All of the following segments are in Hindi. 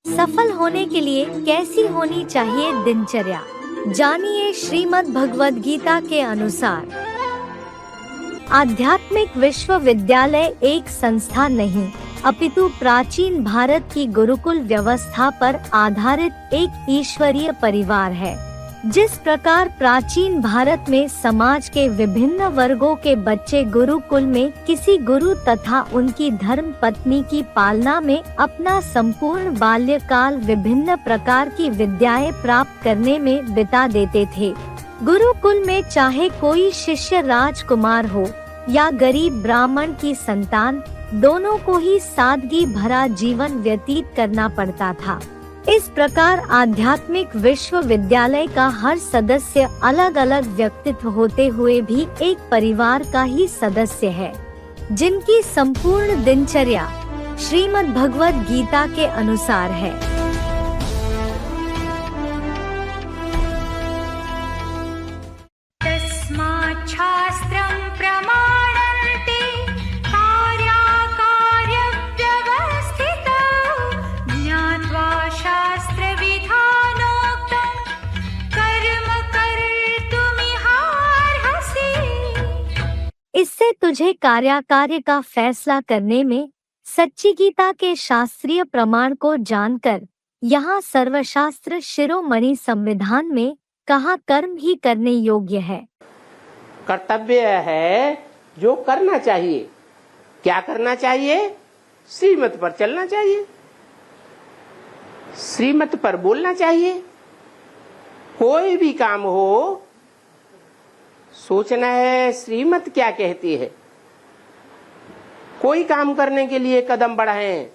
सफल होने के लिए कैसी होनी चाहिए दिनचर्या? जानिए श्रीमद् भगवद गीता के अनुसार। आध्यात्मिक विश्वविद्यालय एक संस्था नहीं, अपितु प्राचीन भारत की गुरुकुल व्यवस्था पर आधारित एक ईश्वरीय परिवार है। जिस प्रकार प्राचीन भारत में समाज के विभिन्न वर्गों के बच्चे गुरुकुल में किसी गुरु तथा उनकी धर्म पत्नी की पालना में अपना संपूर्ण बाल्यकाल विभिन्न प्रकार की विद्याएं प्राप्त करने में बिता देते थे, गुरुकुल में चाहे कोई शिष्य राजकुमार हो या गरीब ब्राह्मण की संतान, दोनों को ही सादगी भरा जीवन व्यतीत करना पड़ता था। इस प्रकार आध्यात्मिक विश्वविद्यालय का हर सदस्य अलग अलग व्यक्तित्व होते हुए भी एक परिवार का ही सदस्य है, जिनकी संपूर्ण दिनचर्या श्रीमद् भगवद गीता के अनुसार है। इससे तुझे कार्य का फैसला करने में सच्ची गीता के शास्त्रीय प्रमाण को जानकर यहाँ सर्वशास्त्र शिरोमणि संविधान में कहा कर्म ही करने योग्य है। कर्तव्य है जो करना चाहिए। क्या करना चाहिए? श्रीमत पर चलना चाहिए, श्रीमत पर बोलना चाहिए। कोई भी काम हो, सोचना है श्रीमत क्या कहती है। कोई काम करने के लिए कदम बढ़ाएं,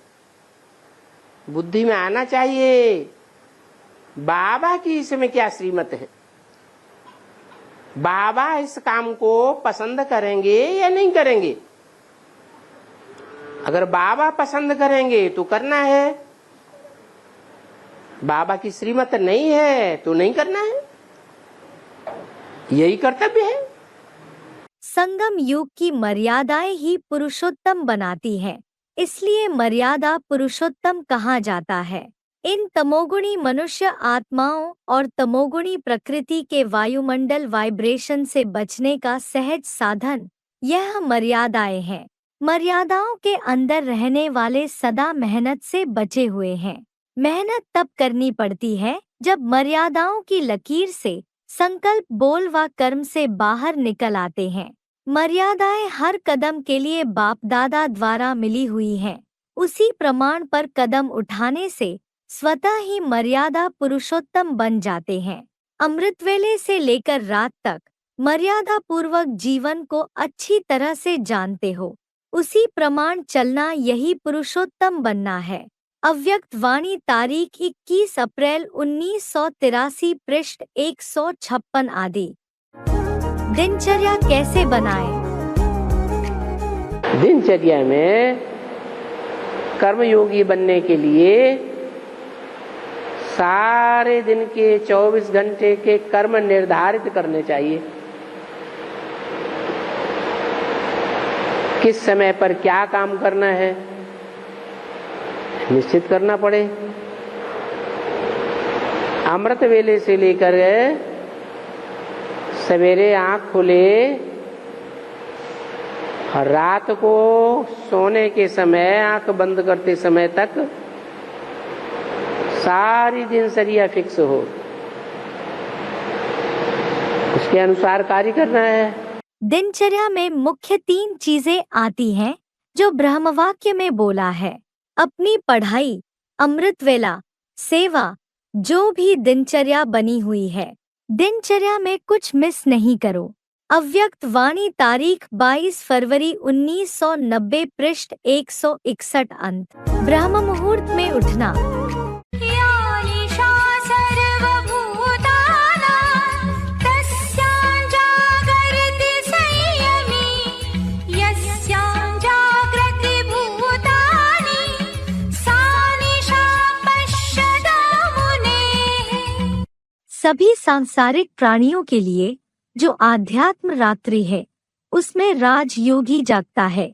बुद्धि में आना चाहिए बाबा की इसमें क्या श्रीमत है, बाबा इस काम को पसंद करेंगे या नहीं करेंगे। अगर बाबा पसंद करेंगे तो करना है, बाबा की श्रीमत नहीं है तो नहीं करना है। यही कर्तव्य है। संगम युग की मर्यादाएं ही पुरुषोत्तम बनाती हैं, इसलिए मर्यादा पुरुषोत्तम कहा जाता है। इन तमोगुणी मनुष्य आत्माओं और तमोगुणी प्रकृति के वायुमंडल वाइब्रेशन से बचने का सहज साधन यह मर्यादाएं हैं। मर्यादाओं के अंदर रहने वाले सदा मेहनत से बचे हुए हैं। मेहनत तब करनी पड़ती है जब मर्यादाओं की लकीर से संकल्प, बोल व कर्म से बाहर निकल आते हैं। मर्यादाएं हर कदम के लिए बाप दादा द्वारा मिली हुई हैं। उसी प्रमाण पर कदम उठाने से स्वतः ही मर्यादा पुरुषोत्तम बन जाते हैं। अमृत वेले से लेकर रात तक मर्यादा पूर्वक जीवन को अच्छी तरह से जानते हो, उसी प्रमाण चलना यही पुरुषोत्तम बनना है। अव्यक्त वाणी तारीख 21 अप्रैल 1983 पृष्ठ 156 आदि। दिनचर्या कैसे बनाएं? दिनचर्या में कर्मयोगी बनने के लिए सारे दिन के 24 घंटे के कर्म निर्धारित करने चाहिए। किस समय पर क्या काम करना है निश्चित करना पड़े। अमृत वेले से लेकर सवेरे आँख खुले और रात को सोने के समय आँख बंद करते समय तक सारी दिनचर्या फिक्स हो, उसके अनुसार कार्य करना है। दिनचर्या में मुख्य 3 चीजें आती हैं जो ब्रह्मवाक्य में बोला है। अपनी पढ़ाई, अमृत वेला, सेवा, जो भी दिनचर्या बनी हुई है, दिनचर्या में कुछ मिस नहीं करो। अव्यक्त वाणी तारीख 22 फरवरी 1990 पृष्ठ 161 अंत। ब्रह्म मुहूर्त में उठना। सभी सांसारिक प्राणियों के लिए जो आध्यात्म रात्रि है, उसमें राजयोगी जागता है।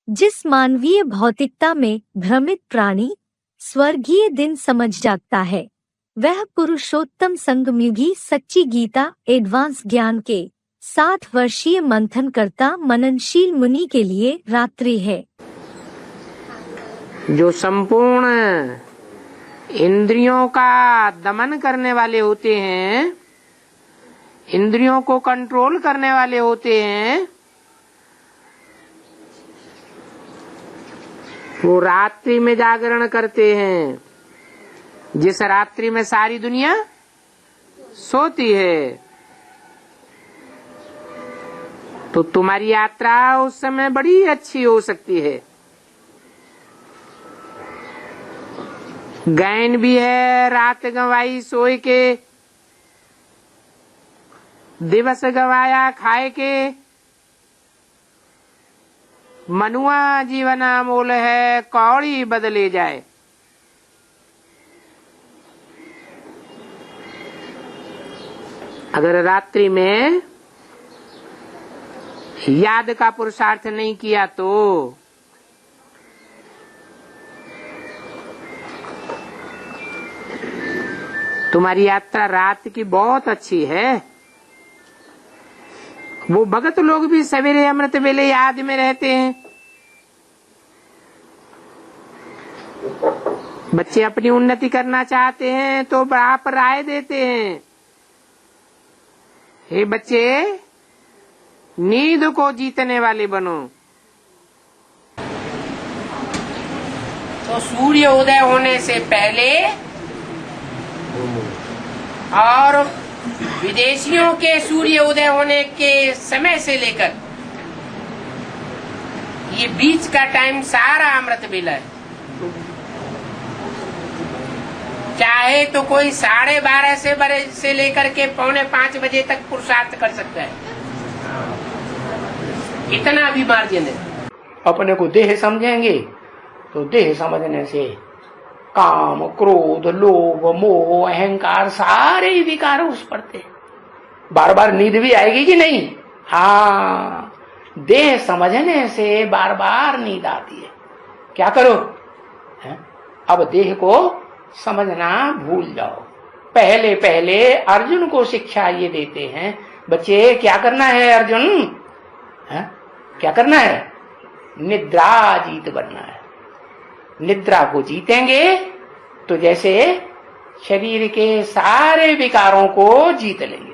जिस मानवीय भौतिकता में भ्रमित प्राणी स्वर्गीय दिन समझ जागता है। वह पुरुषोत्तम संगमयुगी सच्ची गीता एडवांस ज्ञान के 60 वर्षीय मंथन करता मननशील मुनि के लिए रात्रि है। जो संपूर्ण इंद्रियों का दमन करने वाले होते हैं, इंद्रियों को कंट्रोल करने वाले होते हैं, वो रात्रि में जागरण करते हैं। जिस रात्रि में सारी दुनिया सोती है, तो तुम्हारी यात्रा उस समय बड़ी अच्छी हो सकती है। गायन भी है, रात गवाई सोए के, दिवस गवाया खाए के, मनुआ जीवन मोल है, कौड़ी बदले जाए। अगर रात्रि में याद का पुरुषार्थ नहीं किया तो तुम्हारी यात्रा रात की बहुत अच्छी है। वो भगत लोग भी सवेरे अमृत वेले याद में रहते हैं। बच्चे अपनी उन्नति करना चाहते हैं तो आप राय देते हैं, हे बच्चे नींद को जीतने वाले बनो। तो सूर्य उदय होने से पहले और विदेशियों के सूर्य उदय होने के समय से लेकर ये बीच का टाइम सारा अमृत वेला है। चाहे तो कोई 12:30 से लेकर के 4:45 बजे तक पुरुषार्थ कर सकता है, इतना भी मार्जिन है। अपने को देह समझेंगे तो देह समझने से काम, क्रोध, लोभ, मोह, अहंकार सारे ही विकार उस पड़ते। बार बार नींद भी आएगी कि नहीं? हाँ, देह समझने से बार बार नींद आती है। क्या करो है? अब देह को समझना भूल जाओ। पहले पहले अर्जुन को शिक्षा ये देते हैं, बच्चे क्या करना है अर्जुन? है? क्या करना है? निद्रा जीत बनना है। निद्रा को जीतेंगे तो जैसे शरीर के सारे विकारों को जीत लेंगे।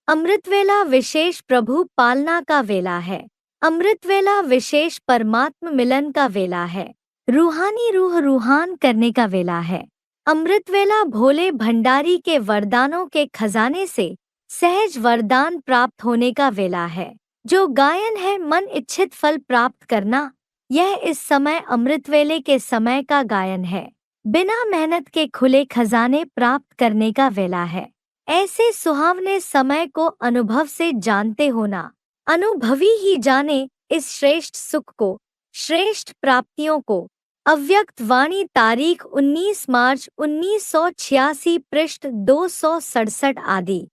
अमृत वेला विशेष प्रभु पालना का वेला है। अमृत वेला विशेष परमात्म मिलन का वेला है। रूहानी रूह रूहान करने का वेला है। अमृत वेला भोले भंडारी के वरदानों के खजाने से सहज वरदान प्राप्त होने का वेला है। जो गायन है मन इच्छित फल प्राप्त करना, यह इस समय अमृत वेले के समय का गायन है। बिना मेहनत के खुले खजाने प्राप्त करने का वेला है। ऐसे सुहावने समय को अनुभव से जानते होना, अनुभवी ही जाने इस श्रेष्ठ सुख को, श्रेष्ठ प्राप्तियों को। अव्यक्त वाणी तारीख 19 मार्च 1986 पृष्ठ 267 आदि।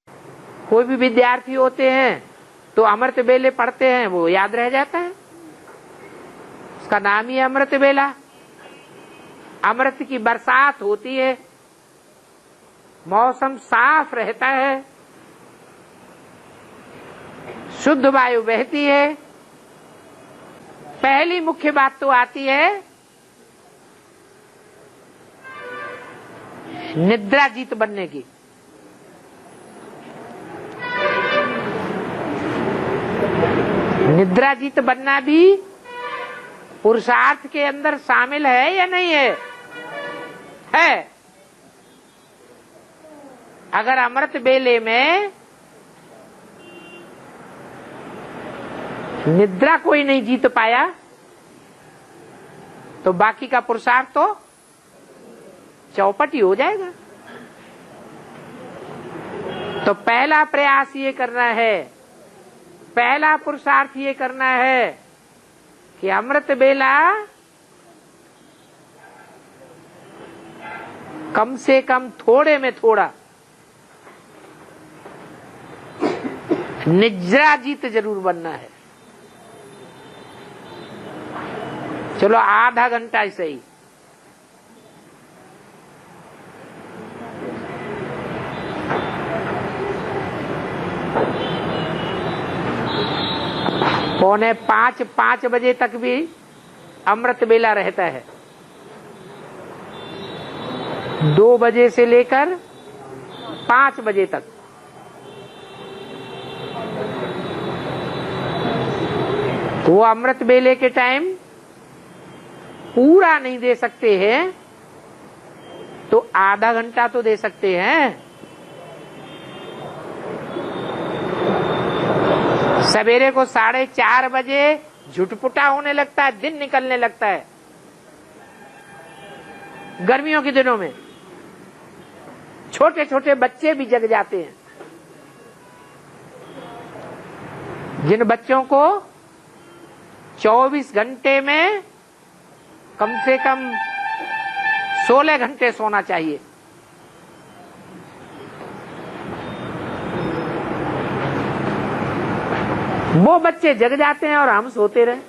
कोई भी विद्यार्थी होते हैं तो अमृत वेले पढ़ते हैं, वो याद रह जाता है। उसका नाम ही अमृत वेला। अमृत की बरसात होती है, मौसम साफ रहता है, शुद्ध वायु बहती है। पहली मुख्य बात तो आती है निद्रा जीत बनने की। निद्रा जीत बनना भी पुरुषार्थ के अंदर शामिल है या नहीं है? है। अगर अमृत बेले में निद्रा कोई नहीं जीत पाया तो बाकी का पुरुषार्थ तो चौपट ही हो जाएगा। तो पहला प्रयास ये करना है, पहला पुरुषार्थ ये करना है कि अमृत बेला कम से कम थोड़े में थोड़ा निद्रा जीत जरूर बनना है। चलो आधा घंटा ही सही, 4:45 5 बजे तक भी अमृत बेला रहता है। 2 बजे से लेकर 5 बजे तक। वो अमृत बेले के टाइम पूरा नहीं दे सकते हैं तो आधा घंटा तो दे सकते हैं। सवेरे को 4:30 बजे झुटपुटा होने लगता है, दिन निकलने लगता है। गर्मियों के दिनों में छोटे छोटे बच्चे भी जग जाते हैं। जिन बच्चों को 24 घंटे में कम से कम 16 घंटे सोना चाहिए, वो बच्चे जग जाते हैं और हम सोते रहे।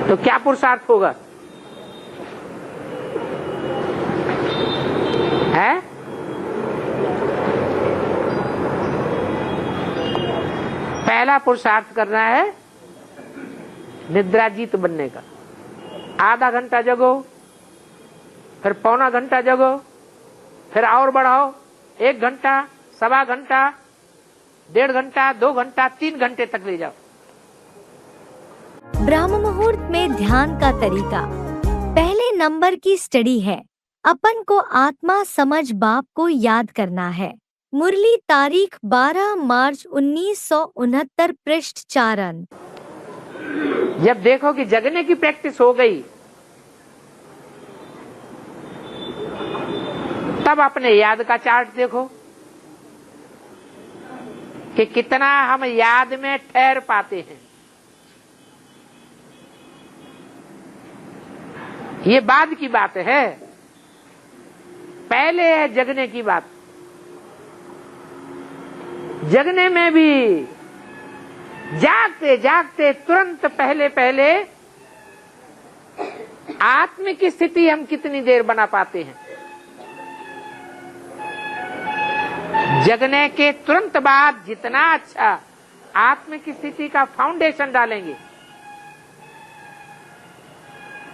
तो क्या पुरुषार्थ होगा? है? पहला पुरुषार्थ करना है निद्राजीत बनने का। आधा घंटा जगो, फिर पौना घंटा जगो, फिर और बढ़ाओ 1 घंटा, 1.25 घंटा, 1.5 घंटा, 2 घंटा, 3 घंटे तक ले जाओ। ब्रह्म मुहूर्त में ध्यान का तरीका। पहले नंबर की स्टडी है। अपन को आत्मा समझ बाप को याद करना है। मुरली तारीख 12 मार्च 1969, पृष्ठ 4 अंक। जब देखो कि जगने की प्रैक्टिस हो गई, तब अपने याद का चार्ट देखो कि कितना हम याद में ठहर पाते हैं। ये बाद की बात है, पहले है जगने की बात। जगने में भी जागते जागते तुरंत पहले पहले आत्मिक स्थिति हम कितनी देर बना पाते हैं। जगने के तुरंत बाद जितना अच्छा आत्मिक स्थिति का फाउंडेशन डालेंगे।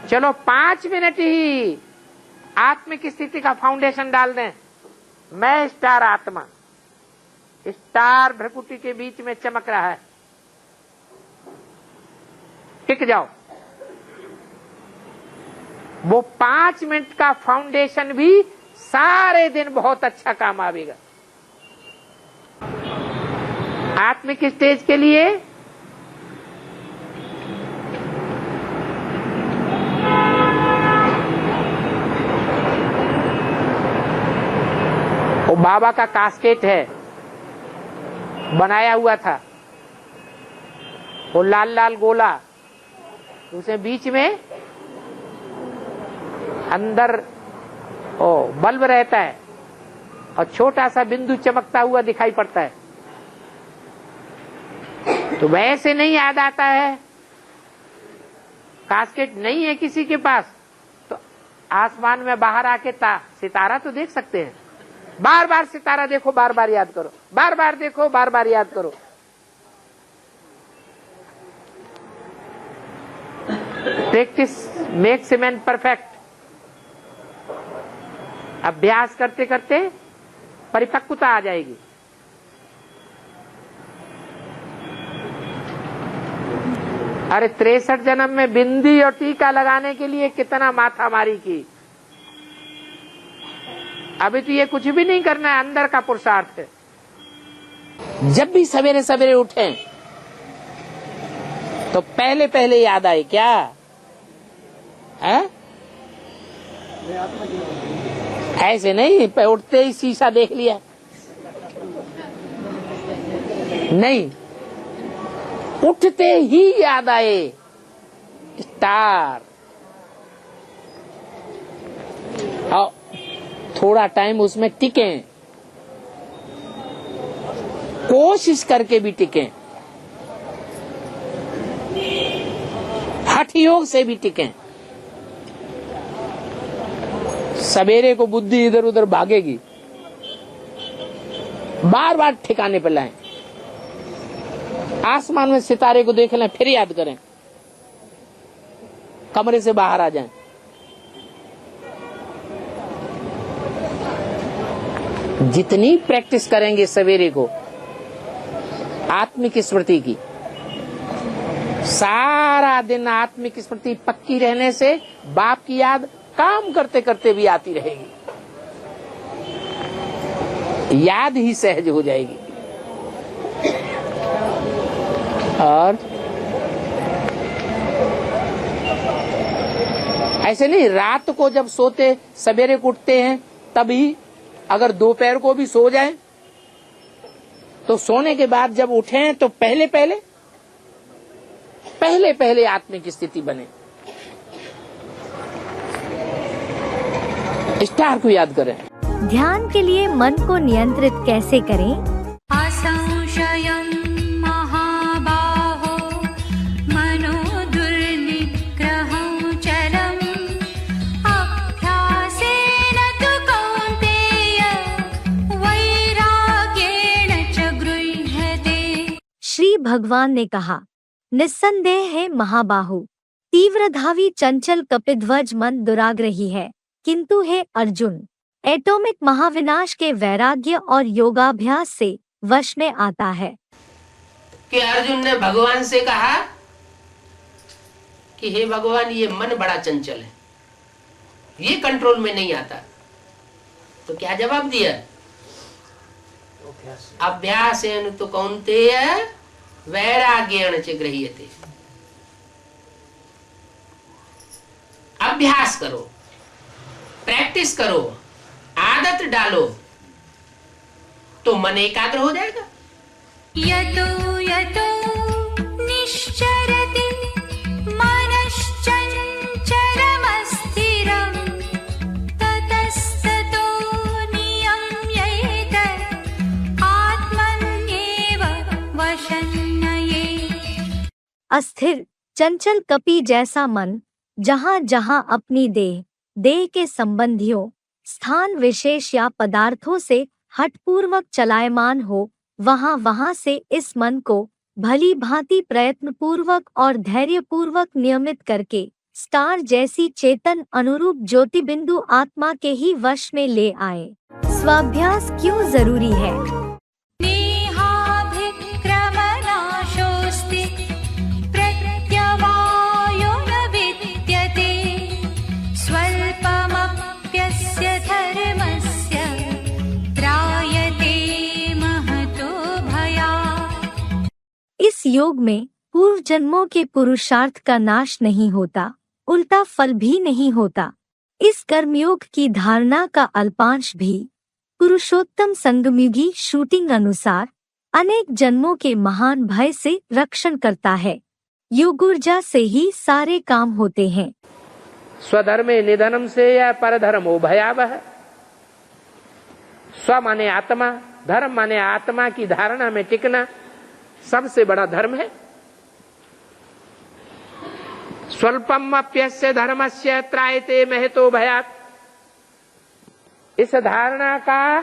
चलो 5 मिनट ही आत्मिक स्थिति का फाउंडेशन डाल दें। मैं स्टार आत्मा, स्टार भ्रकुटी के बीच में चमक रहा है, टिक जाओ। वो 5 मिनट का फाउंडेशन भी सारे दिन बहुत अच्छा काम आवेगा। आत्मिक स्टेज के लिए वो बाबा का कास्केट है, बनाया हुआ था, वो लाल लाल गोला, उसे बीच में अंदर ओ बल्ब रहता है और छोटा सा बिंदु चमकता हुआ दिखाई पड़ता है। तो वैसे नहीं याद आता है, कास्केट नहीं है किसी के पास, तो आसमान में बाहर आके सितारा तो देख सकते हैं। बार बार सितारा देखो, बार बार याद करो, बार बार देखो, बार बार याद करो। Practice makes man perfect. अभ्यास करते करते परिपक्वता आ जाएगी। अरे 63 जन्म में बिंदी और टीका लगाने के लिए कितना माथा मारी की। अभी तो ये कुछ भी नहीं करना है, अंदर का पुरुषार्थ है। जब भी सवेरे सवेरे उठें तो पहले पहले याद आए क्या है? ऐसे नहीं उठते ही शीशा देख लिया, नहीं, उठते ही याद आए स्टार। और थोड़ा टाइम उसमें टिकें, कोशिश करके भी टिकें, हठ योग से भी टिकें। सवेरे को बुद्धि इधर उधर भागेगी, बार बार ठिकाने पर लाएं। आसमान में सितारे को देख लें, फिर याद करें, कमरे से बाहर आ जाएं। जितनी प्रैक्टिस करेंगे सवेरे को आत्मिक स्मृति की, सारा दिन आत्मिक स्मृति पक्की रहने से बाप की याद काम करते करते भी आती रहेगी, याद ही सहज हो जाएगी। और ऐसे नहीं, रात को जब सोते सवेरे को उठते हैं तभी, अगर दोपहर को भी सो जाएं तो सोने के बाद जब उठें तो पहले पहले आत्मिक स्थिति बने। स्टार को याद करें। ध्यान के लिए मन को नियंत्रित कैसे करें? असंशयं महाबाहो मनो दुर्निग्रहं चलम् अभ्यासेन तु कौन्तेय वैराग्येण च गृह्यते। श्री भगवान ने कहा, निस्संदेह है महाबाहु, तीव्रधावी चंचल कपिध्वज मन दुराग्रही है, किंतु हे अर्जुन, एटॉमिक महाविनाश के वैराग्य और योगाभ्यास से वश में आता है। कि अर्जुन ने भगवान से कहा कि हे भगवान, ये मन बड़ा चंचल है, ये कंट्रोल में नहीं आता। तो क्या जवाब दिया? अभ्यासेन तु कौन्तेय वैराग्येण च गृह्यते। अभ्यास करो, प्रैक्टिस करो, आदत डालो तो मन एकाग्र हो जाएगा। यतो यतो निश्चरति मनश्चञ्चलमस्थिरं ततस्ततो नियम्येत आत्मन्येव वशन्नये। अस्थिर चंचल कपि जैसा मन जहाँ जहाँ अपनी देह के संबंधियों, स्थान विशेष या पदार्थों से हठपूर्वक चलायमान हो, वहाँ वहाँ से इस मन को भली भांति प्रयत्नपूर्वक और धैर्यपूर्वक नियमित करके स्टार जैसी चेतन अनुरूप ज्योतिबिंदु आत्मा के ही वश में ले आए। स्वाभ्यास क्यों जरूरी है? नेहाभिक्रमनाशोऽस्ति प्रत्यवायो न विद्यते स्वल्पमप्यस्य धर्मस्य त्रायते महतो भयात्। इस योग में पूर्व जन्मों के पुरुषार्थ का नाश नहीं होता, उल्टा फल भी नहीं होता। इस कर्मयोग की धारणा का अल्पांश भी पुरुषोत्तम संगमयुगी शूटिंग अनुसार अनेक जन्मों के महान भय से रक्षण करता है। योगूर्जा से ही सारे काम होते हैं। स्वधर्मे निधनम से या परधर्मो भयावह। स्व माने आत्मा, धर्म माने आत्मा की धारणा में टिकना सबसे बड़ा धर्म है। स्वल्पम अप्यस्य धर्मस्य त्रायते महतो भयात्। इस धारणा का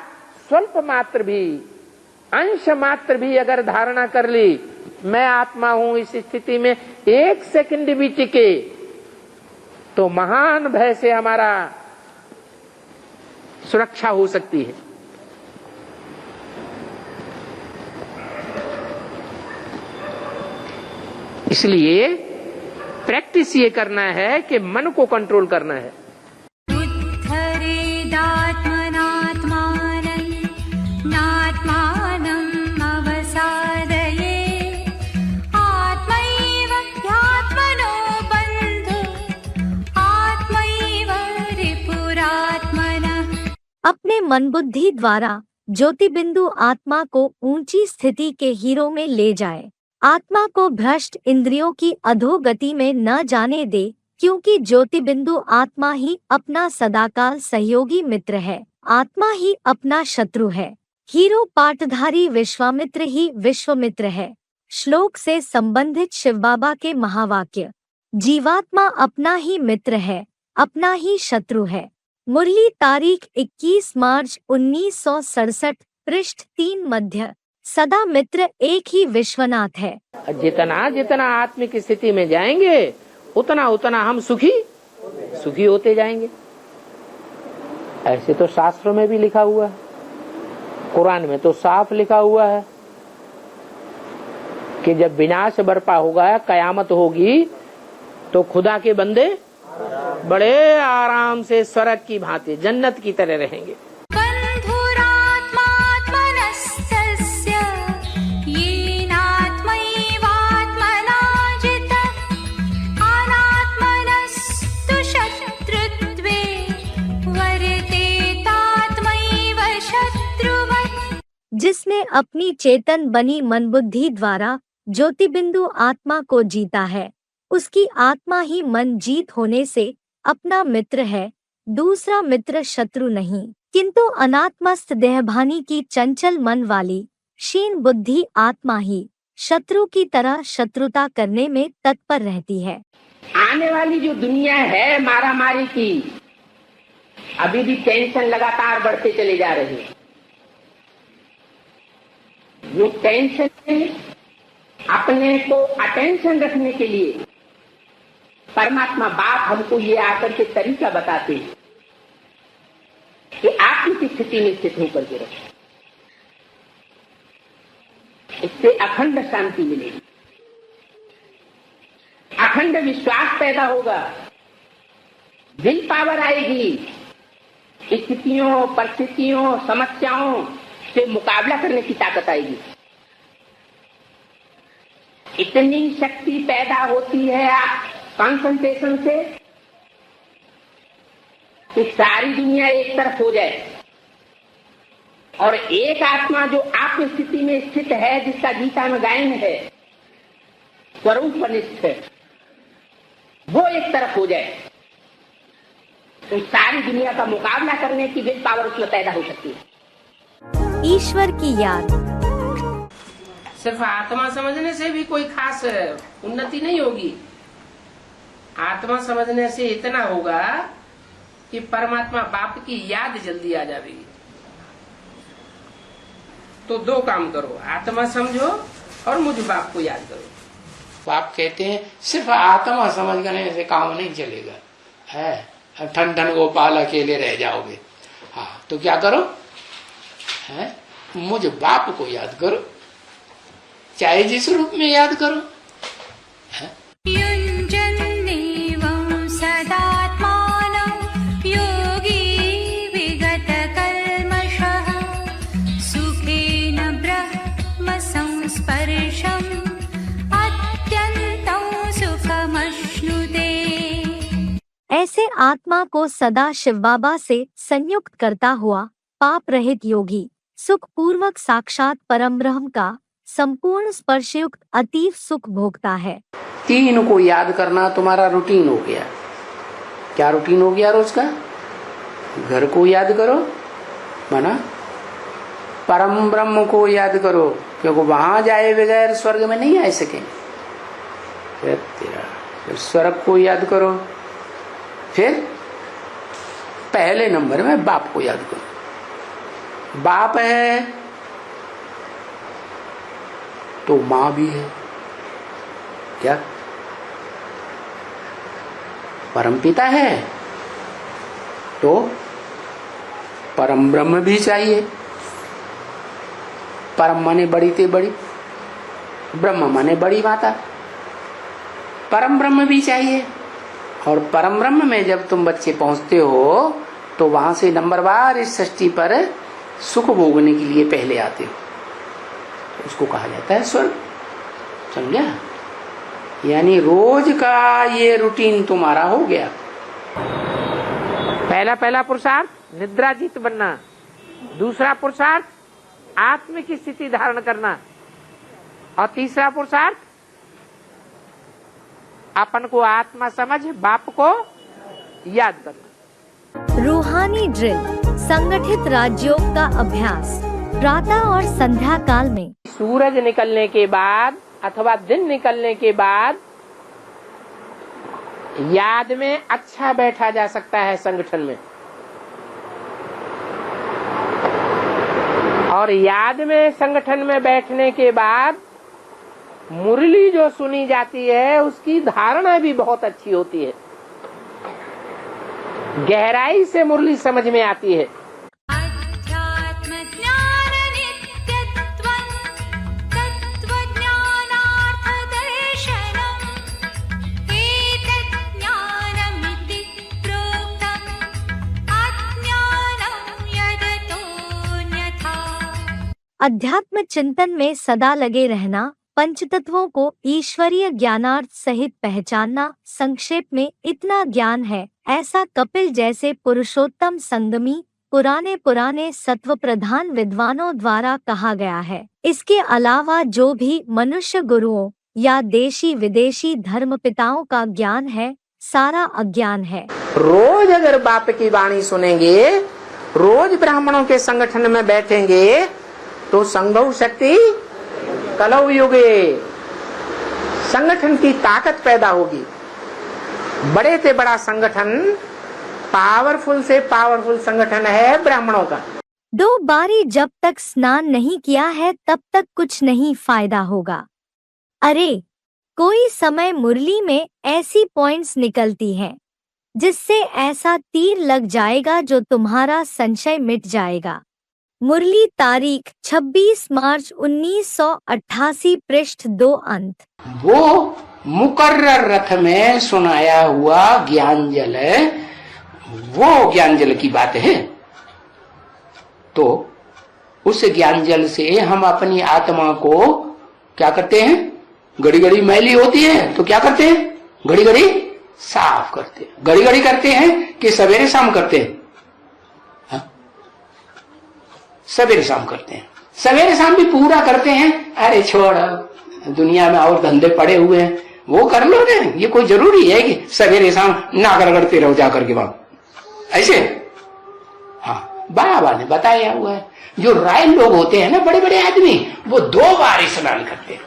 स्वल्प मात्र भी, अंश मात्र भी अगर धारणा कर ली, मैं आत्मा हूं, इस स्थिति में एक सेकंड भी टिके तो महान भय से हमारा सुरक्षा हो सकती है। इसलिए प्रैक्टिस ये करना है कि मन को कंट्रोल करना है। उद्धरेदात्मनात्मानं नात्मानं अवसादये आत्मैव ह्यात्मनो बन्धु आत्मैव रिपुरात्मनः। अपने मन बुद्धि द्वारा ज्योतिबिंदु आत्मा को ऊंची स्थिति के हीरो में ले जाए। आत्मा को भ्रष्ट इंद्रियों की अधोगति में न जाने दे, क्योंकि ज्योतिबिंदु आत्मा ही अपना सदाकाल सहयोगी मित्र है, आत्मा ही अपना शत्रु है। हीरो पाठधारी विश्वामित्र ही विश्वमित्र है। श्लोक से संबंधित शिवबाबा के महावाक्य। जीवात्मा अपना ही मित्र है, अपना ही शत्रु है। मुरली तारीख 21 मार्च 1967, पृष्ठ 3 मध्य। सदा मित्र एक ही विश्वनाथ है। जितना जितना आत्मिक स्थिति में जाएंगे उतना उतना हम सुखी होते जाएंगे। ऐसे तो शास्त्रों में भी लिखा हुआ है, कुरान में तो साफ लिखा हुआ है कि जब विनाश बरपा होगा, कयामत होगी, तो खुदा के बंदे बड़े आराम से स्वर्ग की भांति जन्नत की तरह रहेंगे। बन्धुरात्मात्मनस्तस्य येनात्मैवात्मना जितः अनात्मनस्तु शत्रुत्वे वर्तेतात्मैव शत्रुवत्। जिसने अपनी चेतन बनी मन बुद्धि द्वारा ज्योतिबिंदु आत्मा को जीता है, उसकी आत्मा ही मन जीत होने से अपना मित्र है, दूसरा मित्र शत्रु नहीं। किंतु अनात्मस्थ देहभानी की चंचल मन वाली क्षीण बुद्धि आत्मा ही शत्रु की तरह शत्रुता करने में तत्पर रहती है। आने वाली जो दुनिया है मारामारी की, अभी भी टेंशन लगातार बढ़ते चले जा रहे हैं। जो टेंशन है, अपने को अटेंशन रखने के लिए परमात्मा बाप हमको ये आकर के तरीका बताते हैं कि आत्मिक स्थिति में स्थित होकर के रखें, इससे अखंड शांति मिलेगी, अखंड विश्वास पैदा होगा, विल पावर आएगी, स्थितियों परिस्थितियों समस्याओं से मुकाबला करने की ताकत आएगी। इतनी शक्ति पैदा होती है कंसंट्रेशन से कि सारी दुनिया एक तरफ हो जाए और एक आत्मा जो आत्म स्थिति में स्थित है, जिसका गीता में गायन है, स्वरूपनिष्ठ है, वो एक तरफ हो जाए तो सारी दुनिया का मुकाबला करने की विल पावर उसमें पैदा हो सकती है। ईश्वर की याद। सिर्फ आत्मा समझने से भी कोई खास उन्नति नहीं होगी। आत्मा समझने से इतना होगा कि परमात्मा बाप की याद जल्दी आ जाएगी। तो दो काम करो, आत्मा समझो और मुझ बाप को याद करो। बाप कहते हैं सिर्फ आत्मा समझ करने से काम नहीं चलेगा, है ठन ठन गोपाल अकेले रह जाओगे। हाँ, तो क्या करो, है मुझ बाप को याद करो, चाहे जिस रूप में याद करो। युञ्जन्नेवं सदात्मानं योगी विगतकल्मषः सुखेन ब्रह्मसंस्पर्शम् अत्यन्तं सुखमश्नुते। ऐसे आत्मा को सदा शिव बाबा से संयुक्त करता हुआ पाप रहित योगी सुख पूर्वक साक्षात परम ब्रह्म का संपूर्ण स्पर्शयुक्त अतीव सुख भोगता है। तीन को याद करना तुम्हारा रूटीन हो गया। क्या रूटीन हो गया रोज का? घर को याद करो, माना परम ब्रह्म को याद करो, क्योंकि वहां जाए बगैर स्वर्ग में नहीं आ सके। फिर स्वर्ग को याद करो, फिर पहले नंबर में बाप को याद करो। बाप है तो माँ भी है, क्या परम पिता है तो परम ब्रह्म भी चाहिए। परम माने बड़ी ते बड़ी, ब्रह्म माने बड़ी माता, परम ब्रह्म भी चाहिए। और परम ब्रह्म में जब तुम बच्चे पहुंचते हो तो वहां से नंबरवार इस सृष्टि पर सुख भोगने के लिए पहले आते हो, उसको कहा जाता है स्वर्ग। समझा? यानी रोज का ये रूटीन तुम्हारा हो गया। पहला पुरुषार्थ निद्राजीत बनना, दूसरा पुरुषार्थ आत्मिक स्थिति धारण करना, और तीसरा पुरुषार्थ अपन को आत्मा समझ बाप को याद करना। रूहानी ड्रिल, संगठित राजयोग का अभ्यास प्रातः और संध्या काल में। सूरज निकलने के बाद अथवा दिन निकलने के बाद याद में अच्छा बैठा जा सकता है संगठन में, और याद में संगठन में बैठने के बाद मुरली जो सुनी जाती है उसकी धारणा भी बहुत अच्छी होती है, गहराई से मुरली समझ में आती है। अध्यात्म ज्ञान नित्यत्वं तत्त्वज्ञानार्थ दर्शनम् एतत् ज्ञानमिति प्रोक्तम् अज्ञानं यदतोऽन्यथा। अध्यात्म चिंतन में सदा लगे रहना, पंचतत्वों को ईश्वरीय ज्ञानार्थ सहित पहचानना, संक्षेप में इतना ज्ञान है, ऐसा कपिल जैसे पुरुषोत्तम संगमी पुराने सत्व प्रधान विद्वानों द्वारा कहा गया है। इसके अलावा जो भी मनुष्य गुरुओं या देशी विदेशी धर्मपिताओं का ज्ञान है, सारा अज्ञान है। रोज अगर बाप की वाणी सुनेंगे, रोज ब्राह्मणों के संगठन में बैठेंगे, तो संगौ शक्ति कलौ युगे, संगठन की ताकत पैदा होगी। बड़े से बड़ा संगठन, पावरफुल से पावरफुल संगठन है ब्राह्मणों का। 2 बारी जब तक स्नान नहीं किया है तब तक कुछ नहीं फायदा होगा। अरे, कोई समय मुरली में ऐसी पॉइंट्स निकलती हैं जिससे ऐसा तीर लग जाएगा जो तुम्हारा संशय मिट जाएगा। मुरली तारीख 26 मार्च 1988, पृष्ठ 2 अंत। वो मुकर्रर रथ में सुनाया हुआ ज्ञान जल है, वो ज्ञान जल की बात है। तो उस ज्ञान जल से हम अपनी आत्मा को क्या करते हैं? घड़ी घड़ी मैली होती है तो क्या करते हैं? घड़ी घड़ी साफ करते हैं। घड़ी घड़ी करते हैं कि सवेरे शाम करते हैं? सवेरे शाम करते हैं। सवेरे शाम भी पूरा करते हैं। अरे छोड़, दुनिया में और धंधे पड़े हुए हैं, वो कर लो ना। ये कोई जरूरी है कि सवेरे शाम ना करते रहो जाकर के वहां ऐसे? हाँ, बाबा ने बताया हुआ है। जो रायल लोग होते हैं ना, बड़े बड़े आदमी, वो 2 बार स्नान करते हैं।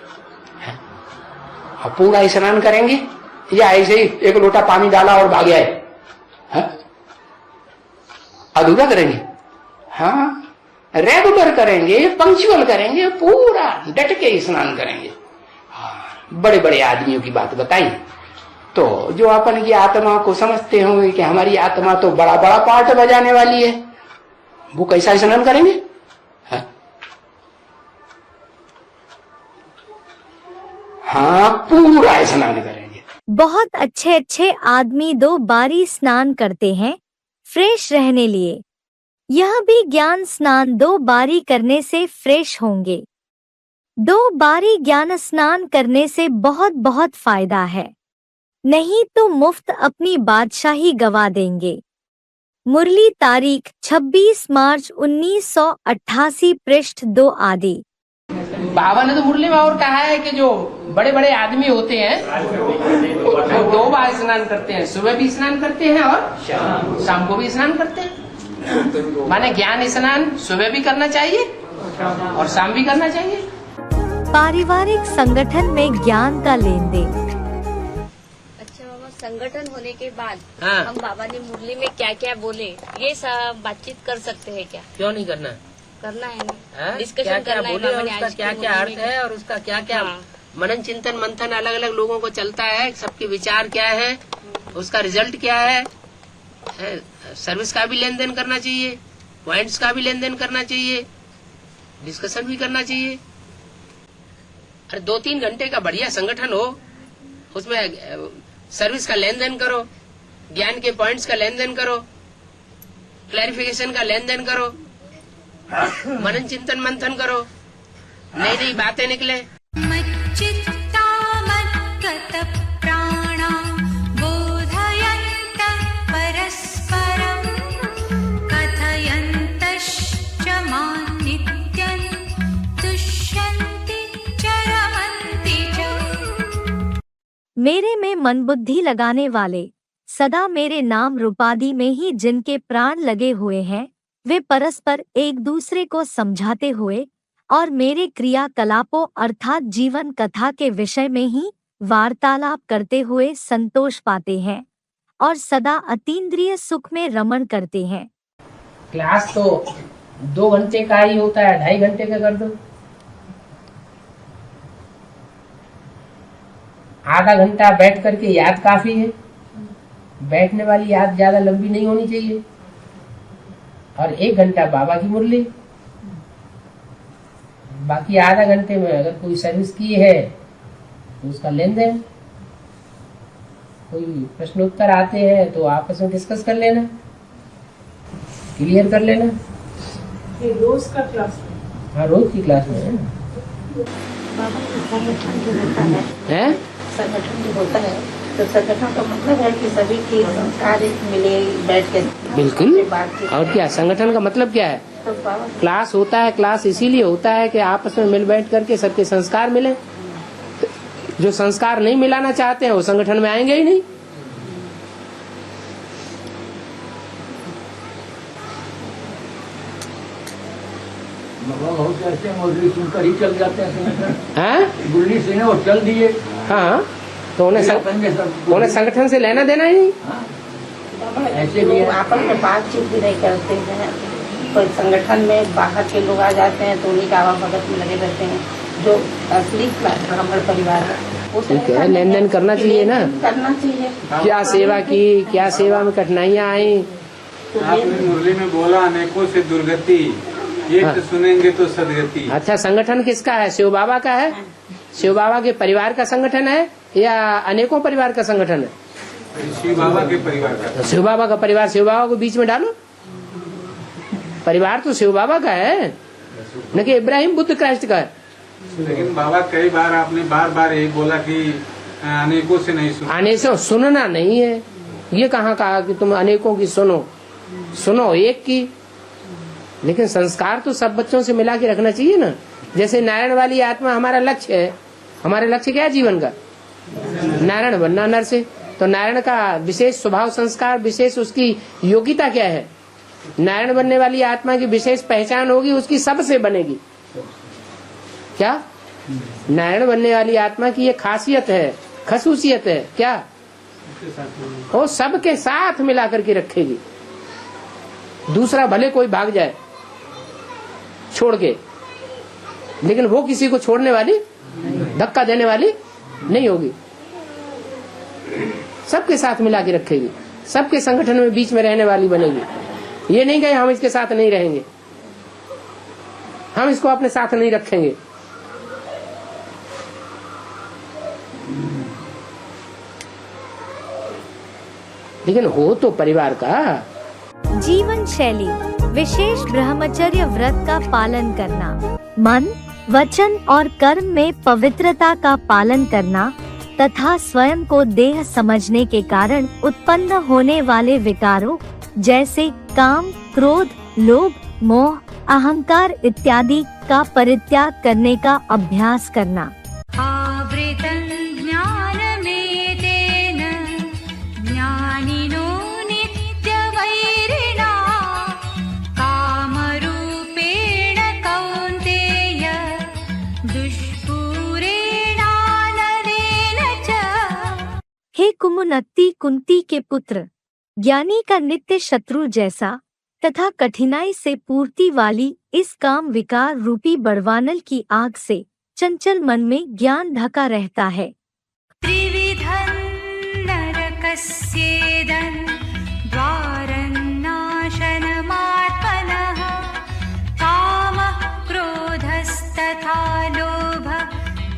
पूरा स्नान करेंगे या ऐसे ही 1 लोटा पानी डाला और भाग आए? अधूरा करेंगे? हाँ, रेगुलर करेंगे, पंक्चुअल करेंगे, पूरा डट के स्नान करेंगे। हाँ, बड़े बड़े आदमियों की बात बताई। तो जो अपन की आत्मा को समझते होंगे कि हमारी आत्मा तो बड़ा बड़ा पार्ट बजाने वाली है, वो कैसा स्नान करेंगे? हाँ, पूरा स्नान करेंगे। बहुत अच्छे आदमी 2 बारी स्नान करते हैं फ्रेश रहने लिए। यह भी ज्ञान स्नान 2 बारी करने से फ्रेश होंगे। 2 बारी ज्ञान स्नान करने से बहुत फायदा है, नहीं तो मुफ्त अपनी बादशाही गवा देंगे। मुरली तारीख 26 मार्च 1988, पृष्ठ 2 आदि। बाबा ने तो मुरली में और कहा है कि जो बड़े बड़े आदमी होते हैं वो 2 बार स्नान करते हैं। सुबह भी स्नान करते हैं और शाम को भी स्नान करते हैं। माने ज्ञान स्नान सुबह भी करना चाहिए और शाम भी करना चाहिए। पारिवारिक संगठन में ज्ञान का लेन देन। अच्छा बाबा, संगठन होने के बाद हाँ। हम बाबा ने मुरली में क्या क्या बोले, ये सब बातचीत कर सकते हैं क्या? क्यों नहीं करना? करना है ना, क्या डिस्कशन क्या करना है बोले और बाबा ने उसका आज क्या की क्या मुरली अर्थ में। है और उसका क्या क्या हाँ। मनन चिंतन मंथन अलग अलग लोगों को चलता है, सबके विचार क्या है, उसका रिजल्ट क्या है। सर्विस का भी लेन देन करना चाहिए, पॉइंट्स का भी लेन देन करना चाहिए, डिस्कशन भी करना चाहिए। अरे 2-3 घंटे का बढ़िया संगठन हो, उसमें सर्विस का लेन देन करो, ज्ञान के पॉइंट्स का लेन देन करो, क्लैरिफिकेशन का लेन देन करो, मनन चिंतन मंथन करो, नई नई बातें निकले। मच्चित्ता मद्गतप्राणा बोधयन्तः परस्परं कथयन्तश्च मां नित्यं तुष्यन्ति च रमन्ति च। मेरे में मन बुद्धि लगाने वाले, सदा मेरे नाम रूपादि में ही जिनके प्राण लगे हुए हैं, वे परस्पर एक दूसरे को समझाते हुए और मेरे क्रियाकलापों अर्थात जीवन कथा के विषय में ही वार्तालाप करते हुए संतोष पाते हैं और सदा अतीन्द्रिय सुख में रमण करते हैं। क्लास तो 2 घंटे का ही होता है, 2.5 घंटे का कर दो। आधा घंटा बैठ करके याद काफी है। बैठने वाली याद ज्यादा लंबी नहीं होनी चाहिए। और 1 घंटा बाबा की मुरली। बाकी आधा घंटे में अगर कोई सर्विस की है तो उसका लेन देन, कोई प्रश्न उत्तर आते हैं तो आपस में डिस्कस कर लेना, क्लियर कर लेना। ये रोज का क्लास है? हाँ, रोज की क्लास में है। संगठन जो होता है, संगठन जो होता है तो संगठन का मतलब है कि सभी के संस्कार मिले बैठ के बिल्कुल। बात और क्या संगठन का मतलब क्या है? तो बाबा क्लास होता है, क्लास इसीलिए होता है कि आपस में मिल बैठ करके सबके संस्कार मिले। जो संस्कार नहीं मिलाना चाहते हैं वो संगठन में आएंगे ही नहीं। बहुत ऐसे मुरली सुनकर ही चल जाते हैं, हैं? गुल्ली सुने और चल दिए। हाँ, तो उन्हें संगठन से लेना देना ही नहीं। बाबा ऐसे भी लोग है। आपस में बातचीत भी नहीं करते हैं। कोई संगठन में बाहर के लोग आ जाते हैं तो उन्हीं का आवा भगत में लगे रहते हैं। जो असली हमारे परिवार है वो ठीक है, लेन देन करना चाहिए ना। करना चाहिए। क्या सेवा की, क्या सेवा में कठिनाइयाँ आई। आपने मुरली में बोला अनेकों से दुर्गति, ये हाँ। तो सुनेंगे तो सदगति। अच्छा, संगठन किसका है? शिव बाबा का है? शिव बाबा के परिवार का संगठन है या अनेकों परिवार का संगठन है? शिव बाबा के परिवार का। शिव बाबा का परिवार, शिव बाबा को बीच में डालो। परिवार तो शिव बाबा का है, न कि इब्राहिम बुद्ध क्राइस्ट का है। लेकिन बाबा कई बार आपने बार बार यही बोला कि अनेकों से नहीं सुना। आने से सुनना नहीं है। ये कहाँ कहा कि तुम अनेकों की सुनो? सुनो एक की। लेकिन संस्कार तो सब बच्चों से मिला के रखना चाहिए ना। जैसे नारायण वाली आत्मा हमारा लक्ष्य है। हमारा लक्ष्य क्या है जीवन का? नारायण बनना नर से। तो नारायण का विशेष स्वभाव संस्कार, विशेष उसकी योग्यता क्या है? नारायण बनने वाली आत्मा की विशेष पहचान होगी, उसकी सबसे बनेगी। क्या? नारायण बनने वाली आत्मा की ये खासियत है, खसूसियत है। क्या? वो सबके साथ मिला करके रखेगी। दूसरा भले कोई भाग जाए छोड़ के, लेकिन वो किसी को छोड़ने वाली, धक्का देने वाली नहीं होगी। सबके साथ मिला के रखेगी, सबके संगठन में बीच में रहने वाली बनेगी। ये नहीं कहे हम इसके साथ नहीं रहेंगे, हम इसको अपने साथ नहीं रखेंगे। लेकिन हो तो परिवार का। जीवन शैली, विशेष ब्रह्मचर्य व्रत का पालन करना, मन, वचन और कर्म में पवित्रता का पालन करना तथा स्वयं को देह समझने के कारण उत्पन्न होने वाले विकारों जैसे काम, क्रोध, लोभ, मोह, अहंकार इत्यादि का परित्याग करने का अभ्यास करना। आवृतं ज्ञानमेतेन ज्ञानिनो नित्यवैरिणा कामरूपेण कौन्तेय दुष्पूरेणानलेन च। हे कुमुनत्ती कुंती के पुत्र, ज्ञानी का नित्य शत्रु जैसा तथा कठिनाई से पूर्ति वाली इस काम विकार रूपी बड़वानल की आग से चंचल मन में ज्ञान ढका रहता है। त्रिविधं नरकस्येदं द्वारन्नाशनमात्मनः कामः क्रोधस्तथा लोभः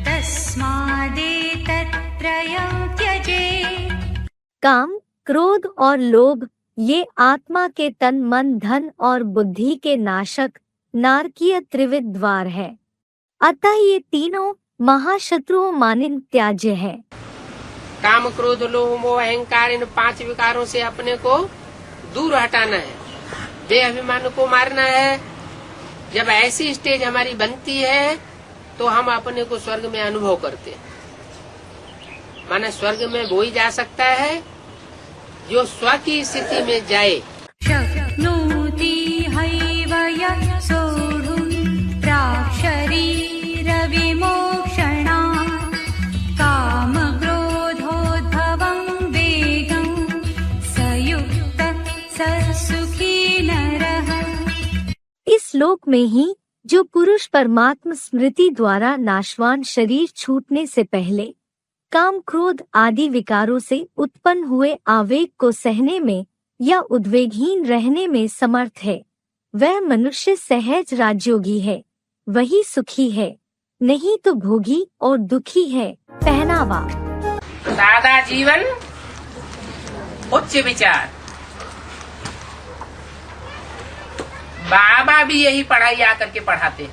तस्मादेतत्त्रयं त्यजेत्। काम, क्रोध और लोभ ये आत्मा के तन, मन, धन और बुद्धि के नाशक नारकीय त्रिविध द्वार है। अतः ये तीनों महाशत्रुओं मानिन त्याज्य है। काम, क्रोध, लोभ, मोह, अहंकार, इन 5 विकारों से अपने को दूर हटाना है। देह अभिमान को मारना है। जब ऐसी स्टेज हमारी बनती है तो हम अपने को स्वर्ग में अनुभव करते हैं। माने स्वर्ग में वो ही जा सकता है जो स्व की स्थिति में जाए। शक्नोति हैव यः सोढुं प्राक्शरीरविमोक्षणात् कामक्रोधोद्भवं वेगं स युक्तः स सुखी नरः। इस श्लोक में ही जो पुरुष परमात्म स्मृति द्वारा नाशवान शरीर छूटने से पहले काम क्रोध आदि विकारों से उत्पन्न हुए आवेग को सहने में या उद्वेगहीन रहने में समर्थ है, वह मनुष्य सहज राजयोगी है, वही सुखी है, नहीं तो भोगी और दुखी है। पहनावा। सादा जीवन, उच्च विचार। बाबा भी यही पढ़ाई आकर के पढ़ाते।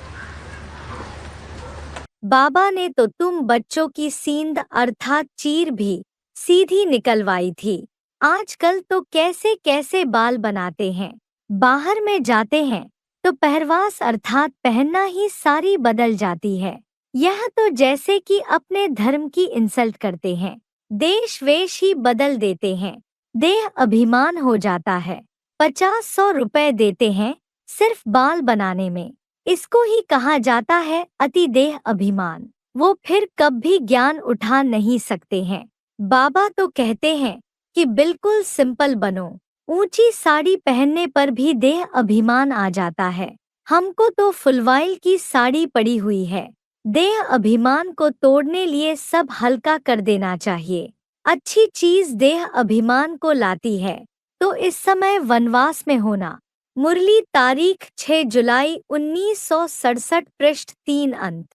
बाबा ने तो तुम बच्चों की सींद अर्थात चीर भी सीधी निकलवाई थी। आजकल तो कैसे कैसे बाल बनाते हैं। बाहर में जाते हैं तो पहरवास अर्थात पहनना ही सारी बदल जाती है। यह तो जैसे कि अपने धर्म की इंसल्ट करते हैं। देश वेश ही बदल देते हैं। देह अभिमान हो जाता है। 50-100 रुपए देते हैं सिर्फ बाल बनाने में। इसको ही कहा जाता है अति देह अभिमान। वो फिर कभी ज्ञान उठा नहीं सकते हैं। बाबा तो कहते हैं कि बिल्कुल सिंपल बनो। ऊंची साड़ी पहनने पर भी देह अभिमान आ जाता है। हमको तो फुलवाइल की साड़ी पड़ी हुई है। देह अभिमान को तोड़ने लिए सब हल्का कर देना चाहिए। अच्छी चीज देह अभिमान को लाती है। तो इस समय वनवास में होना। मुरली तारीख 6 जुलाई 1967 पृष्ठ 3 अंत।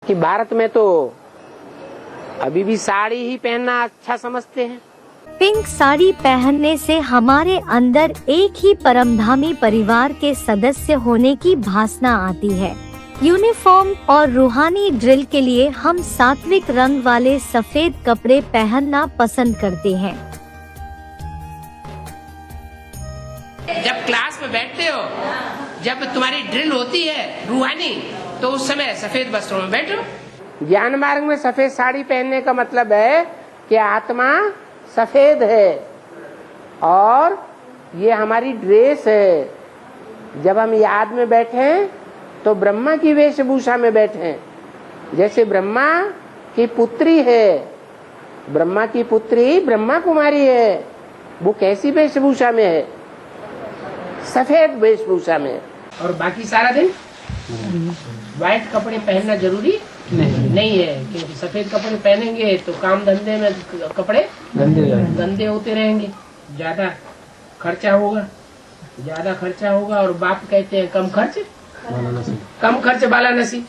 कि भारत में तो अभी भी साड़ी ही पहनना अच्छा समझते हैं। पिंक साड़ी पहनने से हमारे अंदर एक ही परमधामी परिवार के सदस्य होने की भासना आती है। यूनिफॉर्म और रूहानी ड्रिल के लिए हम सात्विक रंग वाले सफेद कपड़े पहनना पसंद करते हैं। जब क्लास में बैठते हो, जब तुम्हारी ड्रिल होती है रूहानी, तो उस समय सफेद वस्त्रों में बैठो। ज्ञान मार्ग में सफेद साड़ी पहनने का मतलब है कि आत्मा सफेद है और ये हमारी ड्रेस है। जब हम याद में बैठे तो ब्रह्मा की वेशभूषा में बैठे। जैसे ब्रह्मा की पुत्री है, ब्रह्मा की पुत्री ब्रह्मा कुमारी है, वो कैसी वेशभूषा में है? सफेद वेशभूषा में। और बाकी सारा दिन व्हाइट कपड़े पहनना जरूरी नहीं है, क्योंकि सफेद कपड़े पहनेंगे तो काम धंधे में कपड़े गंदे होते रहेंगे। ज्यादा खर्चा होगा और बाप कहते हैं कम खर्च बाला नसी।